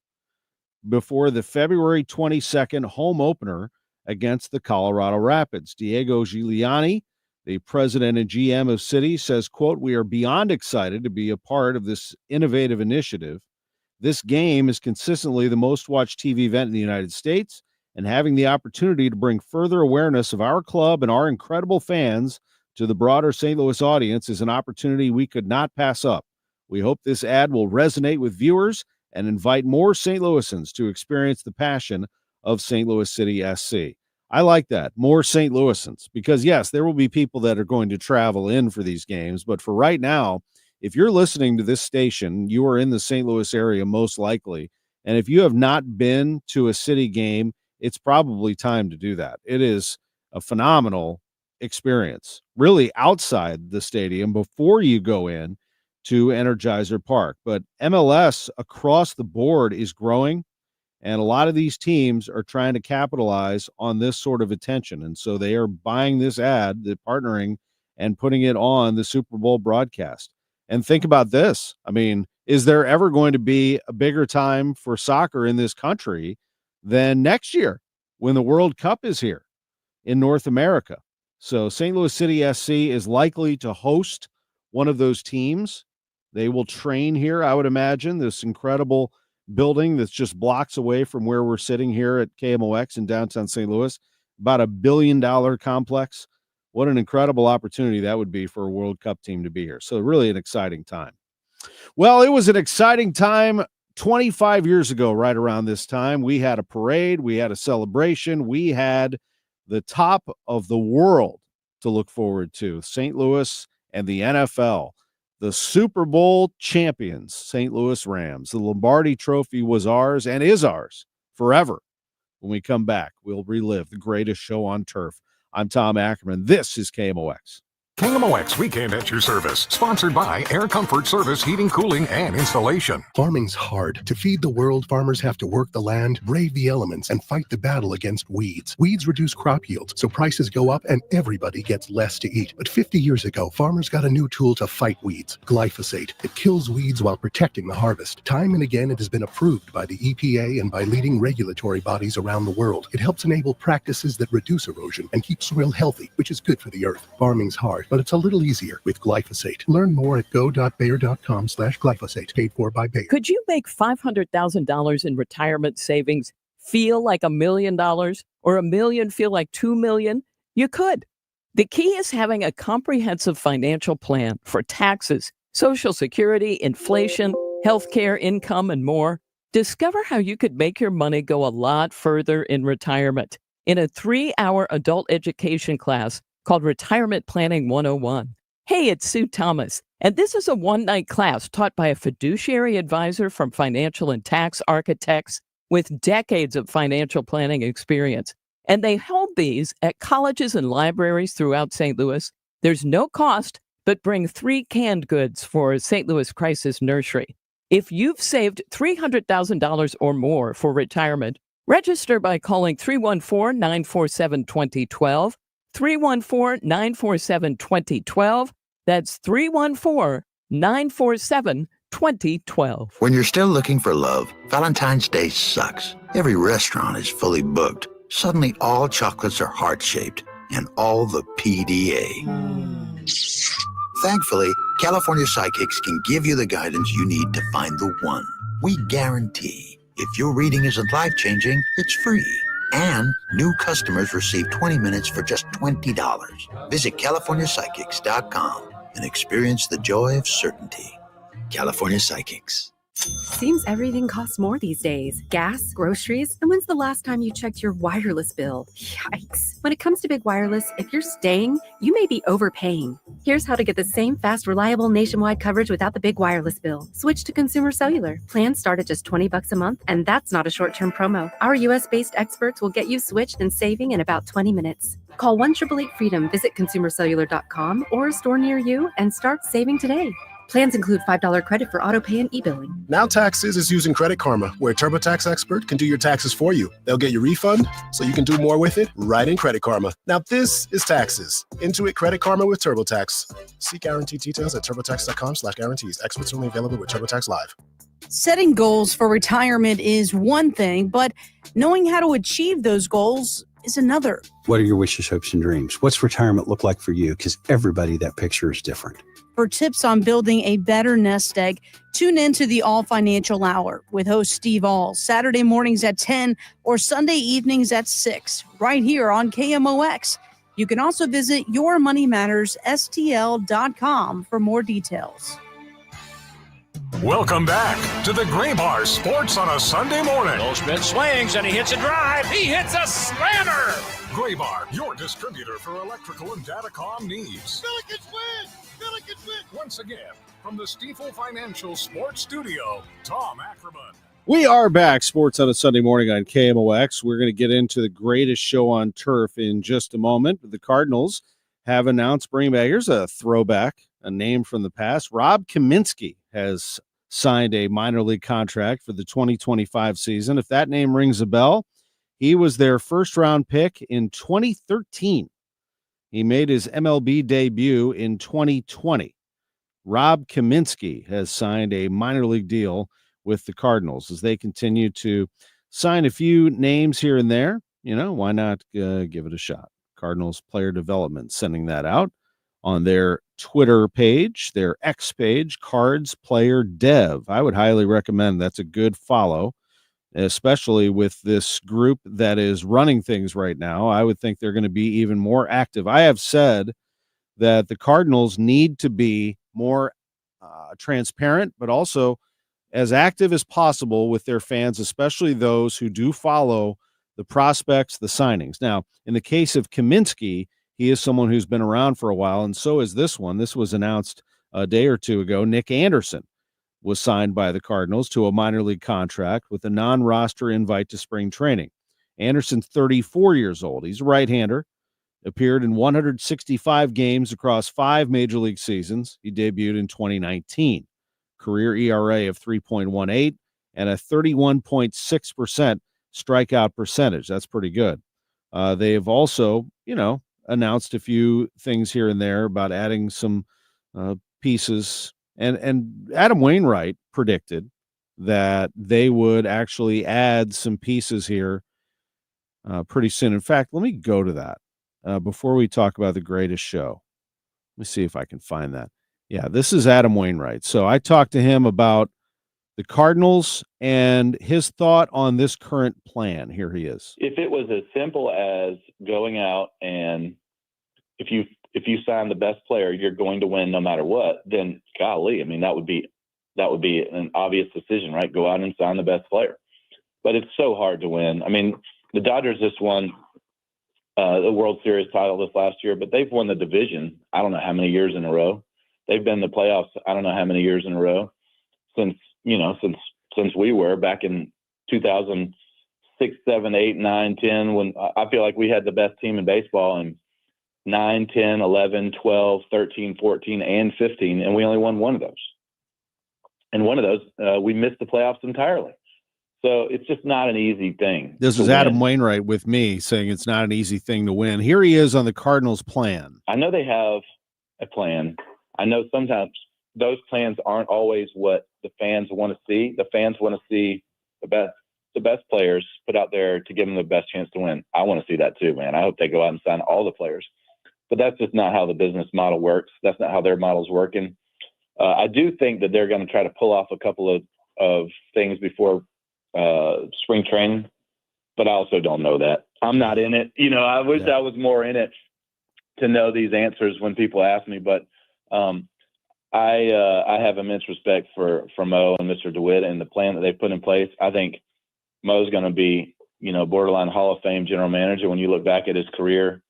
before the February 22nd home opener against the Colorado Rapids. Diego Giuliani, the president and GM of City, says, quote, "We are beyond excited to be a part of this innovative initiative. This game is consistently the most watched TV event in the United States, and having the opportunity to bring further awareness of our club and our incredible fans to the broader St. Louis audience is an opportunity we could not pass up. We hope this ad will resonate with viewers and invite more St. Louisans to experience the passion of St. Louis City SC." I like that, more St. Louisans, because, yes, there will be people that are going to travel in for these games. But for right now, if you're listening to this station, you are in the St. Louis area most likely. And if you have not been to a City game, it's probably time to do that. It is a phenomenal experience, really, outside the stadium before you go in to Energizer Park. But MLS across the board is growing, And a lot of these teams are trying to capitalize on this sort of attention. And so they are buying this ad, the partnering, and putting it on the Super Bowl broadcast. And think about this. I mean, is there ever going to be a bigger time for soccer in this country than next year when the World Cup is here in North America? So St. Louis City SC is likely to host one of those teams. They will train here, I would imagine, this incredible building that's just blocks away from where we're sitting here at KMOX in downtown St. Louis, about $1 billion complex. What an incredible opportunity that would be for a World Cup team to be here. So really an exciting time. Well, it was an exciting time 25 years ago, right around this time. We had a parade. We had a celebration. We had the top of the world to look forward to. St. Louis and the NFL. The Super Bowl champions, St. Louis Rams. The Lombardi Trophy was ours and is ours forever. When we come back, we'll relive the greatest show on turf. I'm Tom Ackerman. This is KMOX. KMOX Weekend at your service, sponsored by Air Comfort Service Heating, Cooling, and Installation. Farming's hard. To feed the world, farmers have to work the land, brave the elements, and fight the battle against weeds. Weeds reduce crop yields, so prices go up and everybody gets less to eat. But 50 years ago, farmers got a new tool to fight weeds, glyphosate. It kills weeds while protecting the harvest. Time and again, it has been approved by the EPA and by leading regulatory bodies around the world. It helps enable practices that reduce erosion and keep soil healthy, which is good for the earth. Farming's hard, but it's a little easier with glyphosate. Learn more at go.bayer.com/glyphosate. Paid for by Bayer. Could you make $500,000 in retirement savings feel like $1 million, or $1 million feel like $2 million? You could. The key is having a comprehensive financial plan for taxes, Social Security, inflation, healthcare, income, and more. Discover how you could make your money go a lot further in retirement in a 3-hour adult education class called Retirement Planning 101. Hey, it's Sue Thomas, and this is a one-night class taught by a fiduciary advisor from Financial and Tax Architects with decades of financial planning experience. And they hold these at colleges and libraries throughout St. Louis. There's no cost, but bring 3 canned goods for St. Louis Crisis Nursery. If you've saved $300,000 or more for retirement, register by calling 314-947-2012, 314-947-2012. That's 314-947-2012. When you're still looking for love, Valentine's Day sucks. Every restaurant is fully booked. Suddenly all chocolates are heart-shaped and all the PDA. Thankfully, California Psychics can give you the guidance you need to find the one. We guarantee if your reading isn't life-changing, it's free. And new customers receive 20 minutes for just $20. Visit CaliforniaPsychics.com and experience the joy of certainty. California Psychics. Seems everything costs more these days. Gas, groceries, and when's the last time you checked your wireless bill? Yikes. When it comes to big wireless, if you're staying, you may be overpaying. Here's how to get the same fast, reliable nationwide coverage without the big wireless bill. Switch to Consumer Cellular. Plans start at just $20 a month, and that's not a short-term promo. Our U.S.-based experts will get you switched and saving in about 20 minutes. Call 1-888-FREEDOM, visit ConsumerCellular.com or a store near you, and start saving today. Plans include $5 credit for auto pay and e-billing. Now Taxes is using Credit Karma, where a TurboTax expert can do your taxes for you. They'll get your refund so you can do more with it right in Credit Karma. Now this is taxes. Intuit Credit Karma with TurboTax. See guarantee details at turbotax.com/guarantees. Experts only available with TurboTax Live. Setting goals for retirement is one thing, but knowing how to achieve those goals is another. What are your wishes, hopes, and dreams? What's retirement look like for you? Because everybody, that picture is different. For tips on building a better nest egg, tune into the All Financial Hour with host Steve All, Saturday mornings at 10 or Sunday evenings at 6, right here on KMOX. You can also visit yourmoneymattersstl.com for more details. Welcome back to the Gray Bar Sports on a Sunday morning. Goldschmidt swings and he hits a drive. He hits a slammer. Gray Bar, your distributor for electrical and datacom needs. Billikens win! Billikens win! Once again, from the Stifel Financial Sports Studio, Tom Ackerman. We are back, Sports on a Sunday morning on KMOX. We're going to get into the greatest show on turf in just a moment. The Cardinals have announced, bringing back, here's a throwback, a name from the past. Rob Kaminsky has signed a minor league contract for the 2025 season. If that name rings a bell, he was their first-round pick in 2013. He made his MLB debut in 2020. Rob Kaminsky has signed a minor league deal with the Cardinals as they continue to sign a few names here and there. Why not give it a shot? Cardinals Player Development sending that out on their Twitter page, their X page, Cards Player Dev. I would highly recommend. That's a good follow, especially with this group that is running things right now. I would think they're going to be even more active. I have said that the Cardinals need to be more transparent, but also as active as possible with their fans, especially those who do follow the prospects, the signings. Now, in the case of Kaminsky, he is someone who's been around for a while, and so is this one. This was announced a day or two ago. Nick Anderson was signed by the Cardinals to a minor league contract with a non-roster invite to spring training. Anderson's 34 years old. He's a right-hander, appeared in 165 games across 5 major league seasons. He debuted in 2019. Career ERA of 3.18 and a 31.6% strikeout percentage. That's pretty good. They have also, announced a few things here and there about adding some pieces. And Adam Wainwright predicted that they would actually add some pieces here pretty soon. In fact, let me go to that before we talk about the greatest show. Let me see if I can find that. Yeah, this is Adam Wainwright. So I talked to him about the Cardinals and his thought on this current plan. Here he is. If it was as simple as going out and if you sign the best player, you're going to win no matter what, then golly, I mean, that would be an obvious decision, right? Go out and sign the best player. But it's so hard to win. I mean, the Dodgers just won the World Series title this last year, but they've won the division I don't know how many years in a row. They've been in the playoffs I don't know how many years in a row since we were back in 2006, 7, 8, 9, 10, when I feel like we had the best team in baseball in 9, 10, 11, 12, 13, 14, and 15, and we only won one of those. And one of those, we missed the playoffs entirely. So it's just not an easy thing. This is Adam Wainwright with me saying it's not an easy thing to win. Here he is on the Cardinals' plan. I know they have a plan. I know sometimes those plans aren't always what the fans want to see. The fans want to see the best players put out there to give them the best chance to win. I want to see that too, man. I hope they go out and sign all the players. But that's just not how the business model works. That's not how their model's working. I do think that they're going to try to pull off a couple of things before spring training, but I also don't know that. I'm not in it. I wish I was more in it to know these answers when people ask me, but I have immense respect for Mo and Mr. DeWitt and the plan that they put in place. I think Mo's going to be, borderline Hall of Fame general manager when you look back at his career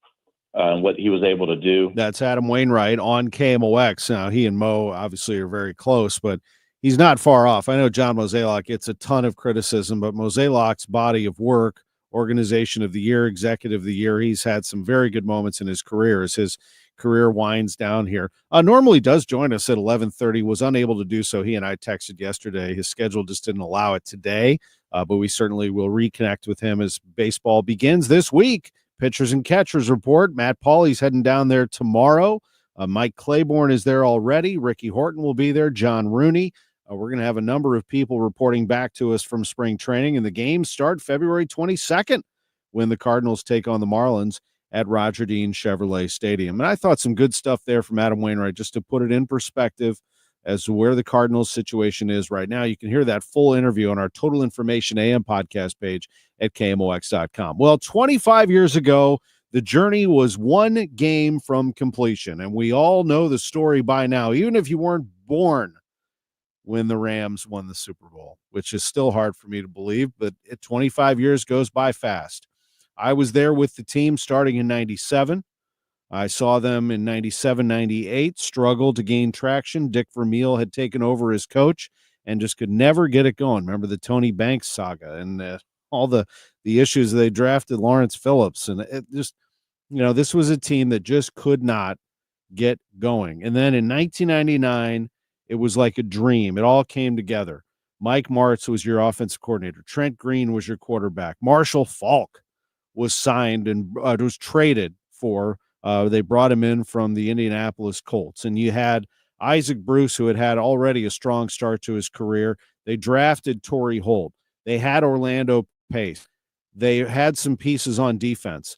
and what he was able to do. That's Adam Wainwright on KMOX. Now, he and Mo obviously are very close, but he's not far off. I know John Mozeliak gets a ton of criticism, but Mozeliak's body of work, Organization of the Year, Executive of the Year, he's had some very good moments in his career as his career winds down here. Normally does join us at 11:30, was unable to do so. He and I texted yesterday. His schedule just didn't allow it today, but we certainly will reconnect with him as baseball begins this week. Pitchers and catchers report. Matt Pauley's heading down there tomorrow. Mike Claiborne is there already. Ricky Horton will be there. John Rooney. We're going to have a number of people reporting back to us from spring training, and the games start February 22nd when the Cardinals take on the Marlins at Roger Dean Chevrolet Stadium. And I thought some good stuff there from Adam Wainwright just to put it in perspective as to where the Cardinals situation is right now. You can hear that full interview on our Total Information AM podcast page at KMOX.com. Well, 25 years ago, the journey was one game from completion, and we all know the story by now, even if you weren't born when the Rams won the Super Bowl, which is still hard for me to believe, but 25 years goes by fast. I was there with the team starting in 97. I saw them in 97, 98, struggle to gain traction. Dick Vermeil had taken over as coach and just could never get it going. Remember the Tony Banks saga and all the issues. They drafted Lawrence Phillips, and it just, this was a team that just could not get going. And then in 1999, It was like a dream. It all came together. Mike Martz was your offensive coordinator. Trent Green was your quarterback. Marshall Faulk was signed and was traded for. They brought him in from the Indianapolis Colts. And you had Isaac Bruce, who had already a strong start to his career. They drafted Torrey Holt. They had Orlando Pace. They had some pieces on defense.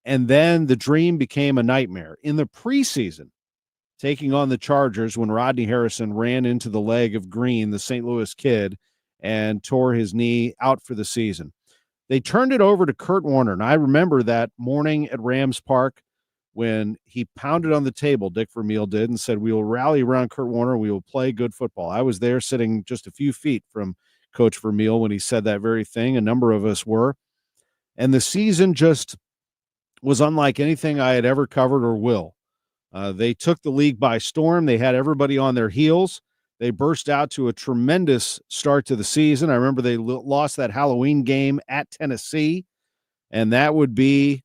And then the dream became a nightmare. In the preseason, taking on the Chargers when Rodney Harrison ran into the leg of Green, the St. Louis kid, and tore his knee out for the season. They turned it over to Kurt Warner, and I remember that morning at Rams Park when he pounded on the table, Dick Vermeil did, and said, "We will rally around Kurt Warner. We will play good football." I was there sitting just a few feet from Coach Vermeil when he said that very thing. A number of us were. And the season just was unlike anything I had ever covered or will. They took the league by storm. They had everybody on their heels. They burst out to a tremendous start to the season. I remember they lost that Halloween game at Tennessee, and that would be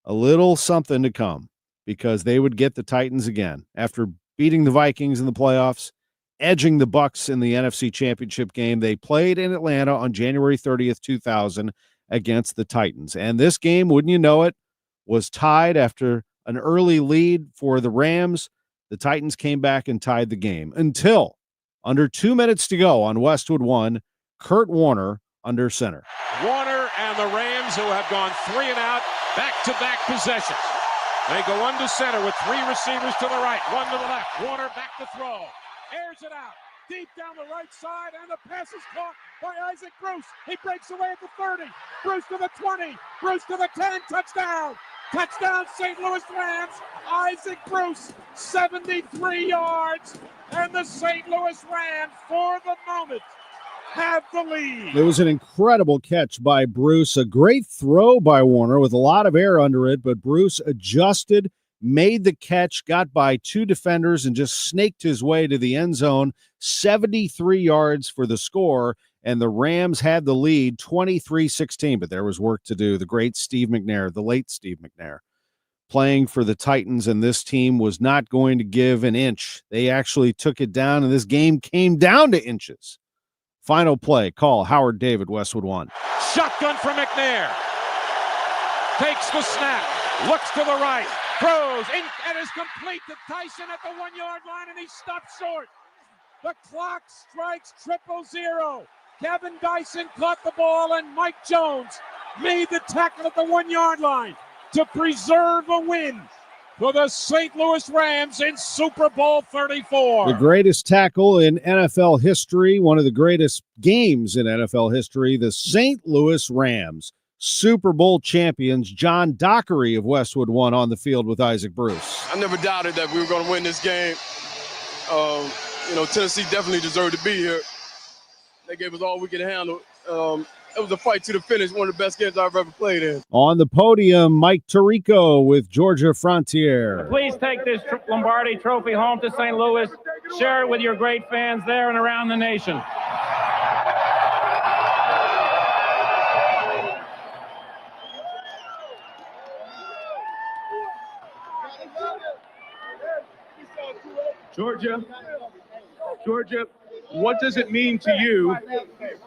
a little something to come because they would get the Titans again after beating the Vikings in the playoffs, edging the Bucs in the NFC Championship game. They played in Atlanta on January 30th, 2000 against the Titans. And this game, wouldn't you know it, was tied after an early lead for the Rams. The Titans came back and tied the game until under 2 minutes to go on Westwood 1, Kurt Warner under center. Warner and the Rams, who have gone 3 and out, back-to-back possessions. They go under center with 3 receivers to the right, 1 to the left. Warner back to throw. Airs it out. Deep down the right side, and the pass is caught by Isaac Bruce. He breaks away at the 30. Bruce to the 20. Bruce to the 10. Touchdown. Touchdown, St. Louis Rams. Isaac Bruce, 73 yards. And the St. Louis Rams, for the moment, have the lead. It was an incredible catch by Bruce. A great throw by Warner with a lot of air under it, but Bruce adjusted, made the catch, got by 2 defenders, and just snaked his way to the end zone. 73 yards for the score, and the Rams had the lead 23-16, but there was work to do. The great Steve McNair, the late Steve McNair, playing for the Titans, and this team was not going to give an inch. They actually took it down, and this game came down to inches. Final play, call Howard David, Westwood 1. Shotgun for McNair. Takes the snap, looks to the right, throws, and is complete to Tyson at the 1-yard line, and he stopped short. The clock strikes 0-0. Kevin Dyson caught the ball, and Mike Jones made the tackle at the 1-yard line to preserve a win for the St. Louis Rams in Super Bowl 34. The greatest tackle in NFL history, one of the greatest games in NFL history, the St. Louis Rams, Super Bowl champions. John Dockery of Westwood 1 on the field with Isaac Bruce. I never doubted that we were going to win this game. Tennessee definitely deserved to be here. They gave us all we could handle. It was a fight to the finish, one of the best games I've ever played in. On the podium, Mike Tirico with Georgia Frontier. Please take this Lombardi Trophy home to St. Louis. Share it with your great fans there and around the nation. Georgia, what does it mean to you,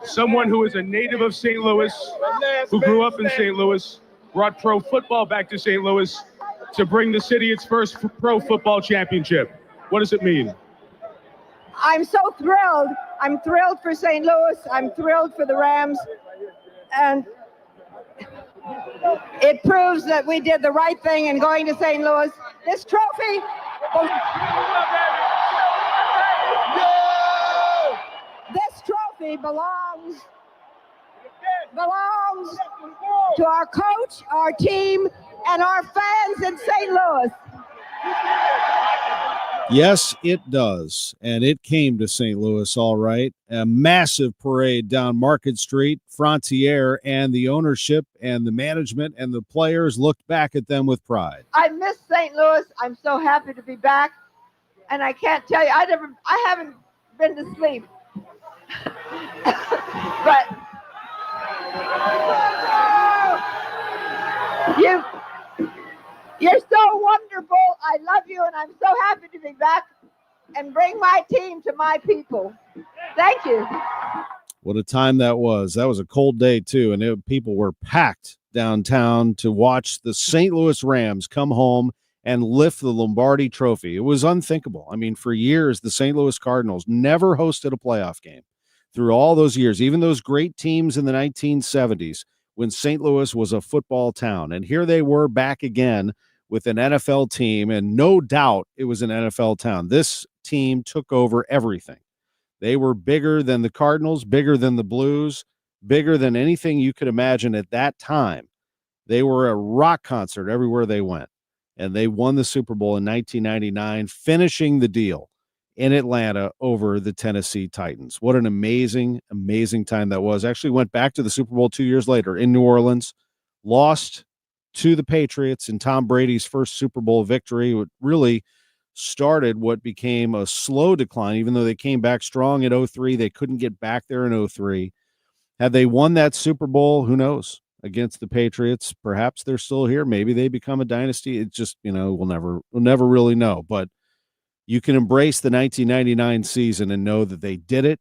someone who is a native of St. Louis, who grew up in St. Louis, brought pro football back to St. Louis, to bring the city its first pro football championship? What does it mean? I'm so thrilled. I'm thrilled for St. Louis. I'm thrilled for the Rams. And it proves that we did the right thing in going to St. Louis. This trophy belongs to our coach, our team, and our fans in St. Louis. Yes, it does. And it came to St. Louis, all right. A massive parade down Market Street. Frontier and the ownership and the management and the players looked back at them with pride. I miss St. Louis. I'm so happy to be back. And I can't tell you, I haven't been to sleep. But you're so wonderful. I love you, and I'm so happy to be back. and bring my team to my people. Thank you. What a time that was. That was a cold day, too, and people were packed downtown to watch the St. Louis Rams come home and lift the Lombardi Trophy. It was unthinkable. I mean, for years, the St. Louis Cardinals never hosted a playoff game. Through all those years, even those great teams in the 1970s, when St. Louis was a football town. And here they were back again with an NFL team, and no doubt it was an NFL town. This team took over everything. They were bigger than the Cardinals, bigger than the Blues, bigger than anything you could imagine at that time. They were a rock concert everywhere they went, and they won the Super Bowl in 1999, finishing the deal in Atlanta over the Tennessee Titans. What an amazing, amazing time that was. Actually went back to the Super Bowl 2 years later in New Orleans, lost to the Patriots in Tom Brady's first Super Bowl victory. It really started what became a slow decline. Even though they came back strong in 2003, they couldn't get back there in 2003. Had they won that Super Bowl, who knows, against the Patriots, perhaps they're still here. Maybe they become a dynasty. It's just, we'll never really know. But you can embrace the 1999 season and know that they did it.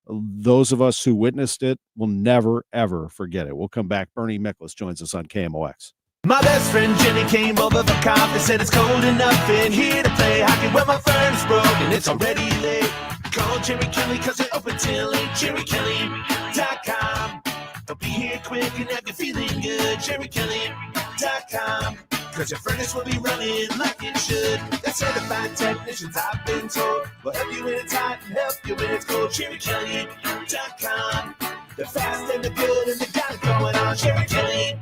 Those of us who witnessed it will never, ever forget it. We'll come back. Bernie Miklasz joins us on KMOX. My best friend Jimmy came over for coffee, said it's cold enough in here to play hockey. Well, my furnace broke and it's already late. Call Jerry Kelly cause they're open till 8. JerryKelly.com. They'll be here quick and have you feeling good. JerryKelly.com. Cause your furnace will be running like it should. They're certified technicians, I've been told. Will help you when it's hot and help you when it's cold. JerryKelly.com. They're fast and they're good and they got it going on. JerryKelly.com.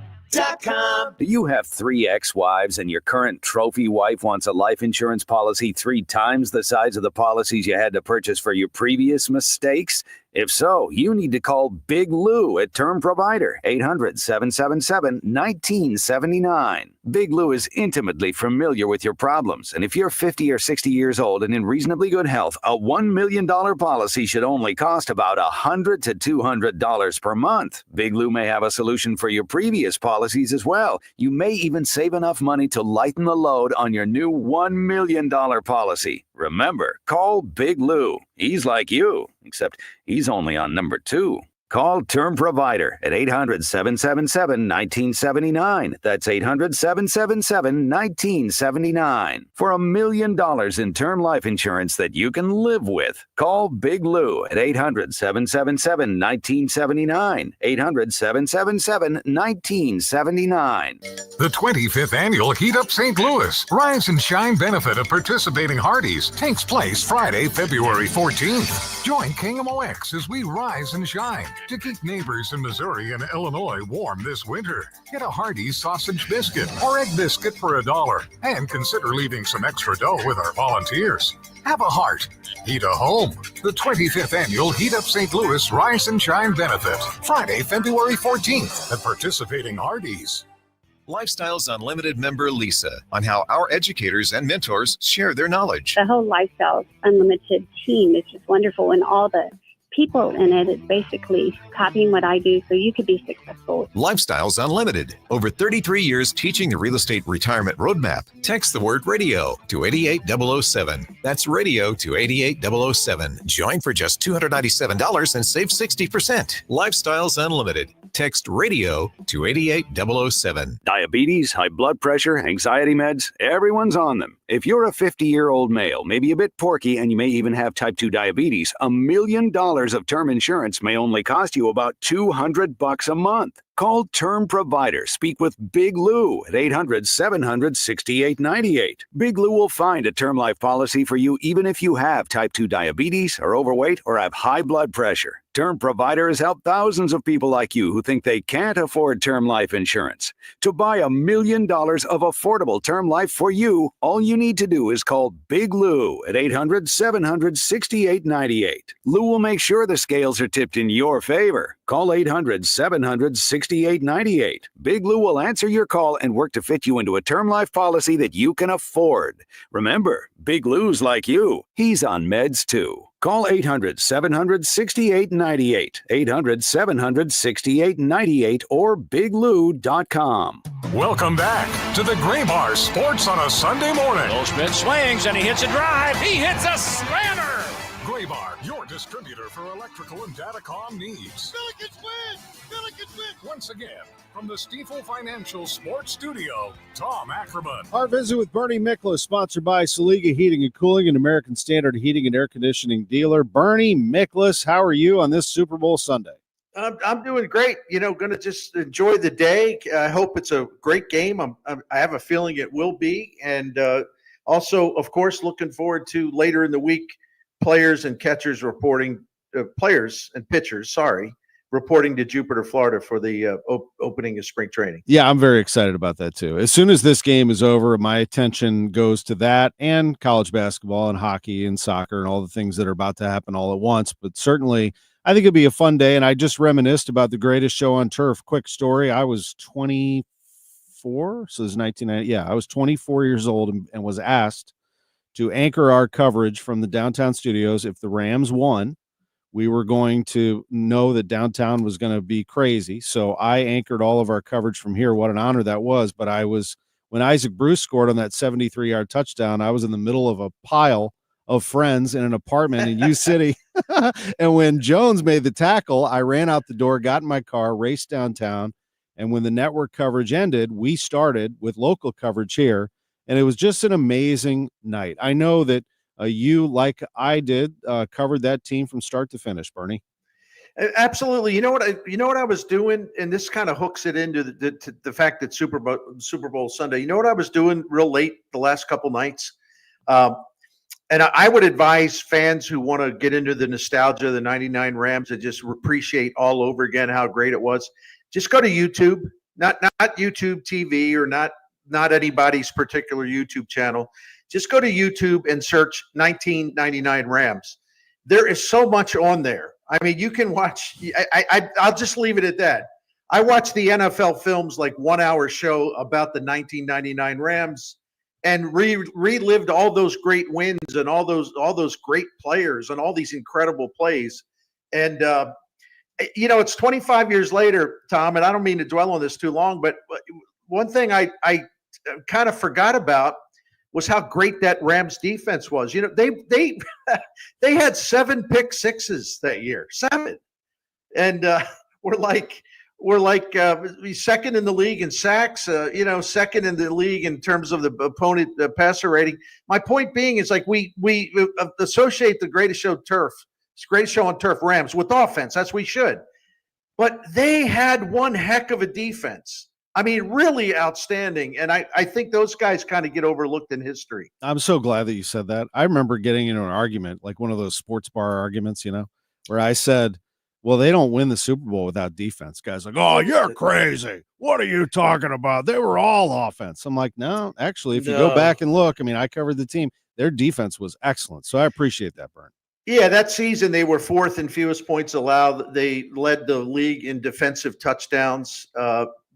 Do you have 3 ex-wives and your current trophy wife wants a life insurance policy 3 times the size of the policies you had to purchase for your previous mistakes? If so, you need to call Big Lou at Term Provider, 800-777-1979. Big Lou is intimately familiar with your problems, and if you're 50 or 60 years old and in reasonably good health, a $1 million policy should only cost about $100 to $200 per month. Big Lou may have a solution for your previous policies as well. You may even save enough money to lighten the load on your new $1 million policy. Remember, call Big Lou. He's like you, except he's only on number 2. Call Term Provider at 800-777-1979. That's 800-777-1979. For $1 million in term life insurance that you can live with. Call Big Lou at 800-777-1979. 800-777-1979. The 25th Annual Heat Up St. Louis Rise and Shine benefit of participating Hardee's takes place Friday, February 14th. Join KMOX as we rise and shine to keep neighbors in Missouri and Illinois warm this winter. Get a Hardee's sausage biscuit or egg biscuit for $1 and consider leaving some extra dough with our volunteers. Have a heart. Heat a home. The 25th Annual Heat Up St. Louis Rise and Shine benefit. Friday, February 14th at participating Hardee's. Lifestyles Unlimited member Lisa on how our educators and mentors share their knowledge. The whole Lifestyles Unlimited team is just wonderful, and all the people in it is basically copying what I do so you could be successful. Lifestyles Unlimited. Over 33 years teaching the real estate retirement roadmap. Text the word radio to 88007. That's radio to 88007. Join for just $297 and save 60%. Lifestyles Unlimited. Text radio to 88007. Diabetes, high blood pressure, anxiety meds, everyone's on them. If you're a 50-year-old male, maybe a bit porky, and you may even have type 2 diabetes, $1 million of term insurance may only cost you about $200 a month. Call Term Provider. Speak with Big Lou at 800-700-6898. Big Lou will find a term life policy for you even if you have type 2 diabetes, are overweight, or have high blood pressure. Term Provider has helped thousands of people like you who think they can't afford term life insurance. To buy $1 million of affordable term life for you, all you need to do is call Big Lou at 800-700-6898. Lou will make sure the scales are tipped in your favor. Call 800-700-6898. Big Lou will answer your call and work to fit you into a term life policy that you can afford. Remember, Big Lou's like you. He's on meds too. Call 800-700-6898, 800-700-6898, or biglou.com. Welcome back to the Gray Bar Sports on a Sunday morning. Goldschmidt swings and he hits a drive. He hits a slammer. Gray Bar, your distributor for electrical and datacom needs. Billikens win! Billikens win! Once again, from the Stifel Financial Sports Studio, Tom Ackerman. Our visit with Bernie Miklasz, sponsored by Saliga Heating and Cooling, an American Standard heating and air conditioning dealer. Bernie Miklasz, how are you on this Super Bowl Sunday? I'm doing great. Going to just enjoy the day. I hope it's a great game. I have a feeling it will be. And also, of course, looking forward to later in the week, players and pitchers reporting to Jupiter, Florida for the opening of spring training. Yeah, I'm very excited about that too. As soon as this game is over, my attention goes to that and college basketball and hockey and soccer and all the things that are about to happen all at once. But certainly, I think it'll be a fun day. And I just reminisced about the greatest show on turf. Quick story. I was 24. So it was 1990. Yeah, I was 24 years old and was asked to anchor our coverage from the downtown studios. If the Rams won, we were going to know that downtown was going to be crazy. So I anchored all of our coverage from here. What an honor that was. But when Isaac Bruce scored on that 73-yard touchdown, I was in the middle of a pile of friends in an apartment in U City. And when Jones made the tackle, I ran out the door, got in my car, raced downtown. And when the network coverage ended, we started with local coverage here. And it was just an amazing night. I know that you, like I did, covered that team from start to finish, Bernie. Absolutely. You know what I was doing, and this kind of hooks it into the fact that Super Bowl Sunday. You know what I was doing real late the last couple nights? And I would advise fans who want to get into the nostalgia of the 99 Rams and just appreciate all over again how great it was. Just go to YouTube, not YouTube TV or not anybody's particular YouTube channel. Just go to YouTube and search 1999 Rams. There is so much on there. I mean, you can watch. I'll just leave it at that. I watched the NFL Films like 1 hour show about the 1999 Rams and relived all those great wins and all those great players and all these incredible plays. And it's 25 years later, Tom, and I don't mean to dwell on this too long, but one thing I kind of forgot about was how great that Rams defense was. They had 7 pick sixes that year, 7, and we're like second in the league in sacks. Second in the league in terms of the opponent passer rating. My point being is like we associate the greatest show on turf Rams with offense. That's we should, but they had one heck of a defense. I mean, really outstanding. And I think those guys kind of get overlooked in history. I'm so glad that you said that. I remember getting into an argument, like one of those sports bar arguments, where I said, well, they don't win the Super Bowl without defense. Guys like, oh, you're crazy. What are you talking about? They were all offense. I'm like, no, actually, if you go back and look, I mean, I covered the team. Their defense was excellent. So I appreciate that, Bern. Yeah, that season they were 4th in fewest points allowed. They led the league in defensive touchdowns.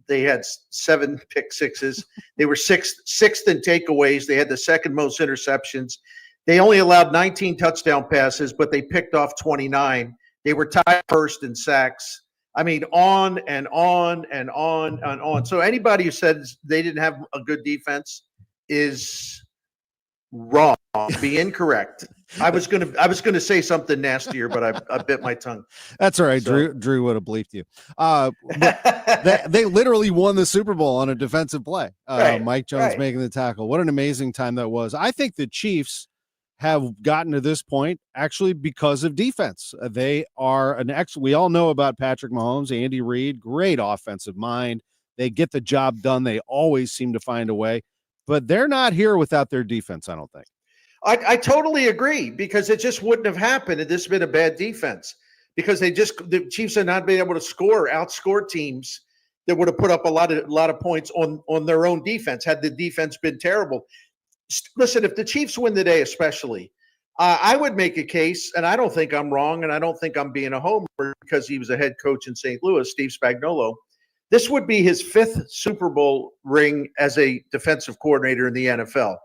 They had 7 pick sixes. They were sixth in takeaways. They had the second most interceptions. They only allowed 19 touchdown passes, but they picked off 29. They were tied first in sacks. I mean, on and on and on and on. So anybody who says they didn't have a good defense is wrong. Be incorrect. I was gonna say something nastier, but I bit my tongue. That's all right. So. Drew would have bleeped you. They literally won the Super Bowl on a defensive play. Right, Mike Jones making the tackle. What an amazing time that was. I think the Chiefs have gotten to this point actually because of defense. They are we all know about Patrick Mahomes, Andy Reid, great offensive mind. They get the job done. They always seem to find a way, but they're not here without their defense, I don't think. I totally agree, because it just wouldn't have happened had this been a bad defense, because the Chiefs have not been able to outscore teams that would have put up a lot of points on their own defense had the defense been terrible. Listen, if the Chiefs win today, especially, I would make a case, and I don't think I'm wrong, and I don't think I'm being a homer because he was a head coach in St. Louis, Steve Spagnuolo. This would be his 5th Super Bowl ring as a defensive coordinator in the NFL.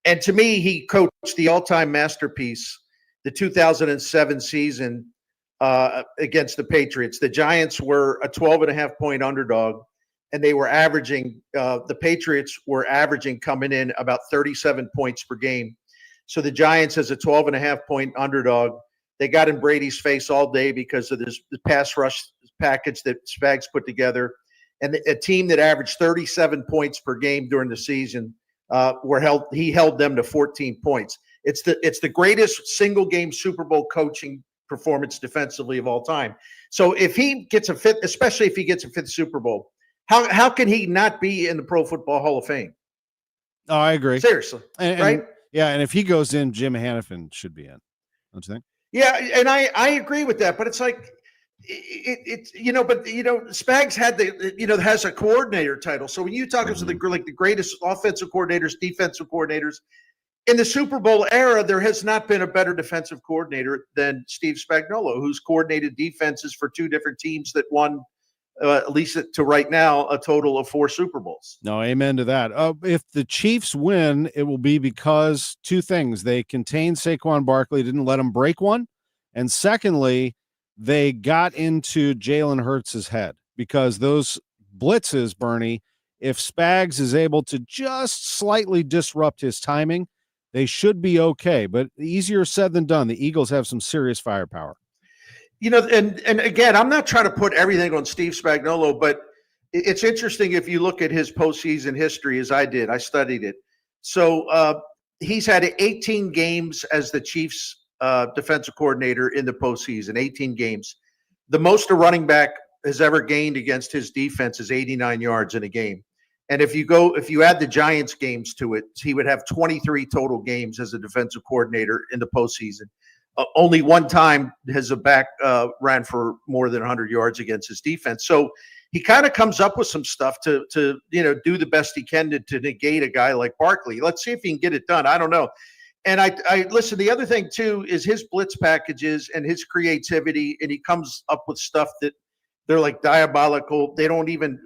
And to me, he coached the all-time masterpiece the 2007 season against the Patriots. The Giants were a 12.5-point underdog, and they were averaging, the Patriots were averaging coming in about 37 points per game. So the Giants, as a 12.5-point underdog, they got in Brady's face all day because of this pass rush package that Spags put together. And a team that averaged 37 points per game during the season he held them to 14 points. It's the greatest single game Super Bowl coaching performance defensively of all time. So if he gets a fifth, especially if he gets a fifth Super Bowl, how can he not be in the Pro Football Hall of Fame? Oh, I agree. Seriously, right? And if he goes in, Jim Hannafin should be in. Don't you think? Yeah, and I agree with that, but it's like Spags had has a coordinator title. So when you talk about the greatest offensive coordinators, defensive coordinators in the Super Bowl era, there has not been a better defensive coordinator than Steve Spagnuolo, who's coordinated defenses for two different teams that won, at least to right now, a total of 4 Super Bowls. No, amen to that. If the Chiefs win, it will be because two things. They contained Saquon Barkley, didn't let him break one. And secondly, they got into Jalen Hurts' head because those blitzes, Bernie, if Spags is able to just slightly disrupt his timing, they should be okay. But easier said than done. The Eagles have some serious firepower. And again, I'm not trying to put everything on Steve Spagnuolo, but it's interesting if you look at his postseason history, as I did. I studied it. So he's had 18 games as the Chiefs defensive coordinator in the postseason, 18 games. The most a running back has ever gained against his defense is 89 yards in a game. And if you add the Giants games to it, he would have 23 total games as a defensive coordinator in the postseason. Only one time has a back ran for more than 100 yards against his defense. So he kind of comes up with some stuff to do the best he can to negate a guy like Barkley. Let's see if he can get it done. I don't know. And I listen, the other thing too is his blitz packages and his creativity, and he comes up with stuff that they're like diabolical. They don't even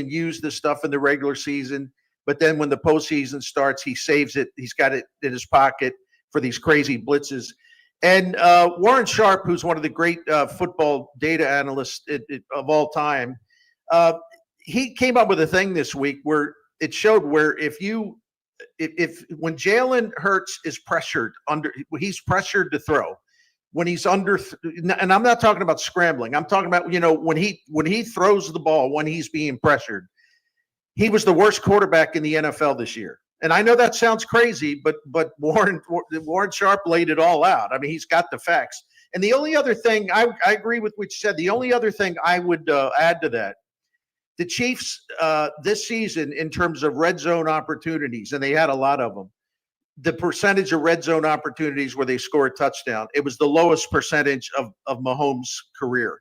use this stuff in the regular season, but then when the postseason starts, he saves it. He's got it in his pocket for these crazy blitzes. And Warren Sharp, who's one of the great football data analysts of all time, he came up with a thing this week where it showed where if when Jalen Hurts is pressured he's pressured to throw. When he's under, and I'm not talking about scrambling. I'm talking about when he throws the ball when he's being pressured. He was the worst quarterback in the NFL this year. And I know that sounds crazy, but Warren Sharp laid it all out. I mean, he's got the facts. And the only other thing I agree with what you said. The only other thing I would add to that, the Chiefs this season in terms of red zone opportunities, and they had a lot of them. The percentage of red zone opportunities where they score a touchdown, it was the lowest percentage of Mahomes' career.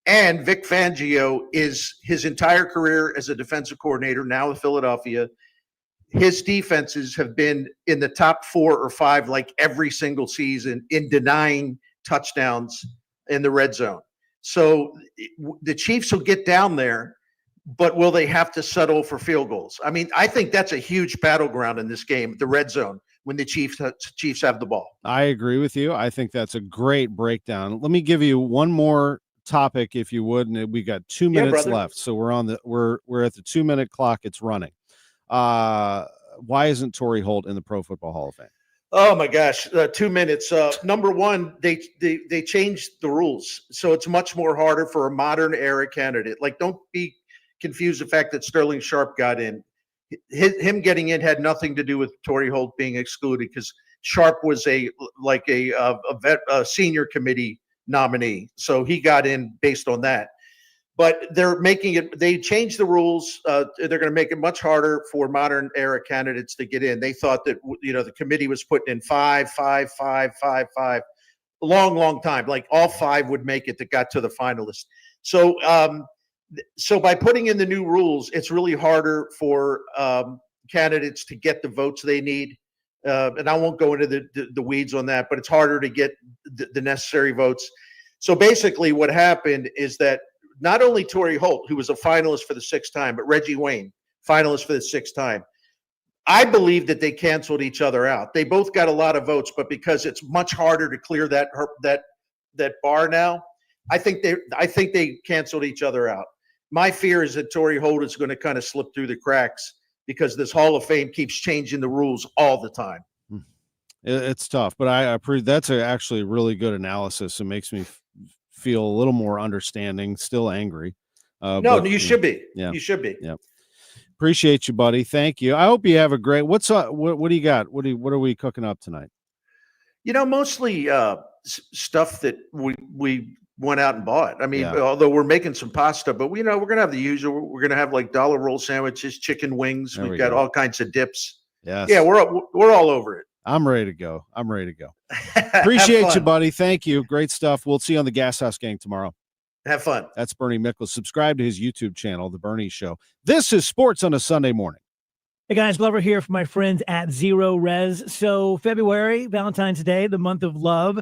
And Vic Fangio is his entire career as a defensive coordinator, now with Philadelphia. His defenses have been in the top 4 or 5 like every single season in denying touchdowns in the red zone. So the Chiefs will get down there, but will they have to settle for field goals? I mean, I think that's a huge battleground in this game, the red zone, when the Chiefs have the ball. I agree with you. I think that's a great breakdown. Let me give you one more topic, if you would, and we got 2 minutes left. So we're at the 2-minute clock. It's running. Why isn't Torrey Holt in the Pro Football Hall of Fame? Oh my gosh, 2 minutes. Number one, they changed the rules, so it's much more harder for a modern era candidate. Like, don't be confused the fact that Sterling Sharp got in. Him getting in had nothing to do with Torrey Holt being excluded, because Sharp was a senior committee nominee, so he got in based on that. But they changed the rules. They're going to make it much harder for modern era candidates to get in. They thought that, the committee was putting in 5, a long time. Like all 5 would make it that got to the finalists. So by putting in the new rules, it's really harder for candidates to get the votes they need. And I won't go into the weeds on that, but it's harder to get the necessary votes. So basically what happened is that not only Torrey Holt, who was a finalist for the 6th time, but Reggie Wayne, finalist for the 6th time. I believe that they canceled each other out. They both got a lot of votes, but because it's much harder to clear that bar now, I think they canceled each other out. My fear is that Torrey Holt is going to kind of slip through the cracks because this Hall of Fame keeps changing the rules all the time. It's tough, but I appreciate that's actually really good analysis. It makes me feel a little more understanding. Still angry. No, you should be. Yeah, you should be. Yeah. Appreciate you, buddy. Thank you. I hope you have a great. What do you got? What are we cooking up tonight? Mostly stuff that we went out and bought. I mean, Yeah. although we're making some pasta, but we're going to have the usual. We're going to have like dollar roll sandwiches, chicken wings. There We've we got go. all kinds of dips. Yes. Yeah, we're all over it. I'm ready to go. Appreciate you, buddy. Thank you. Great stuff. We'll see you on the Gas House Gang tomorrow. Have fun. That's Bernie Miklasz. Subscribe to his YouTube channel, The Bernie Show. This is Sports on a Sunday Morning. Hey guys, Glover here for my friends at Zero Res. So February, Valentine's Day, the month of love.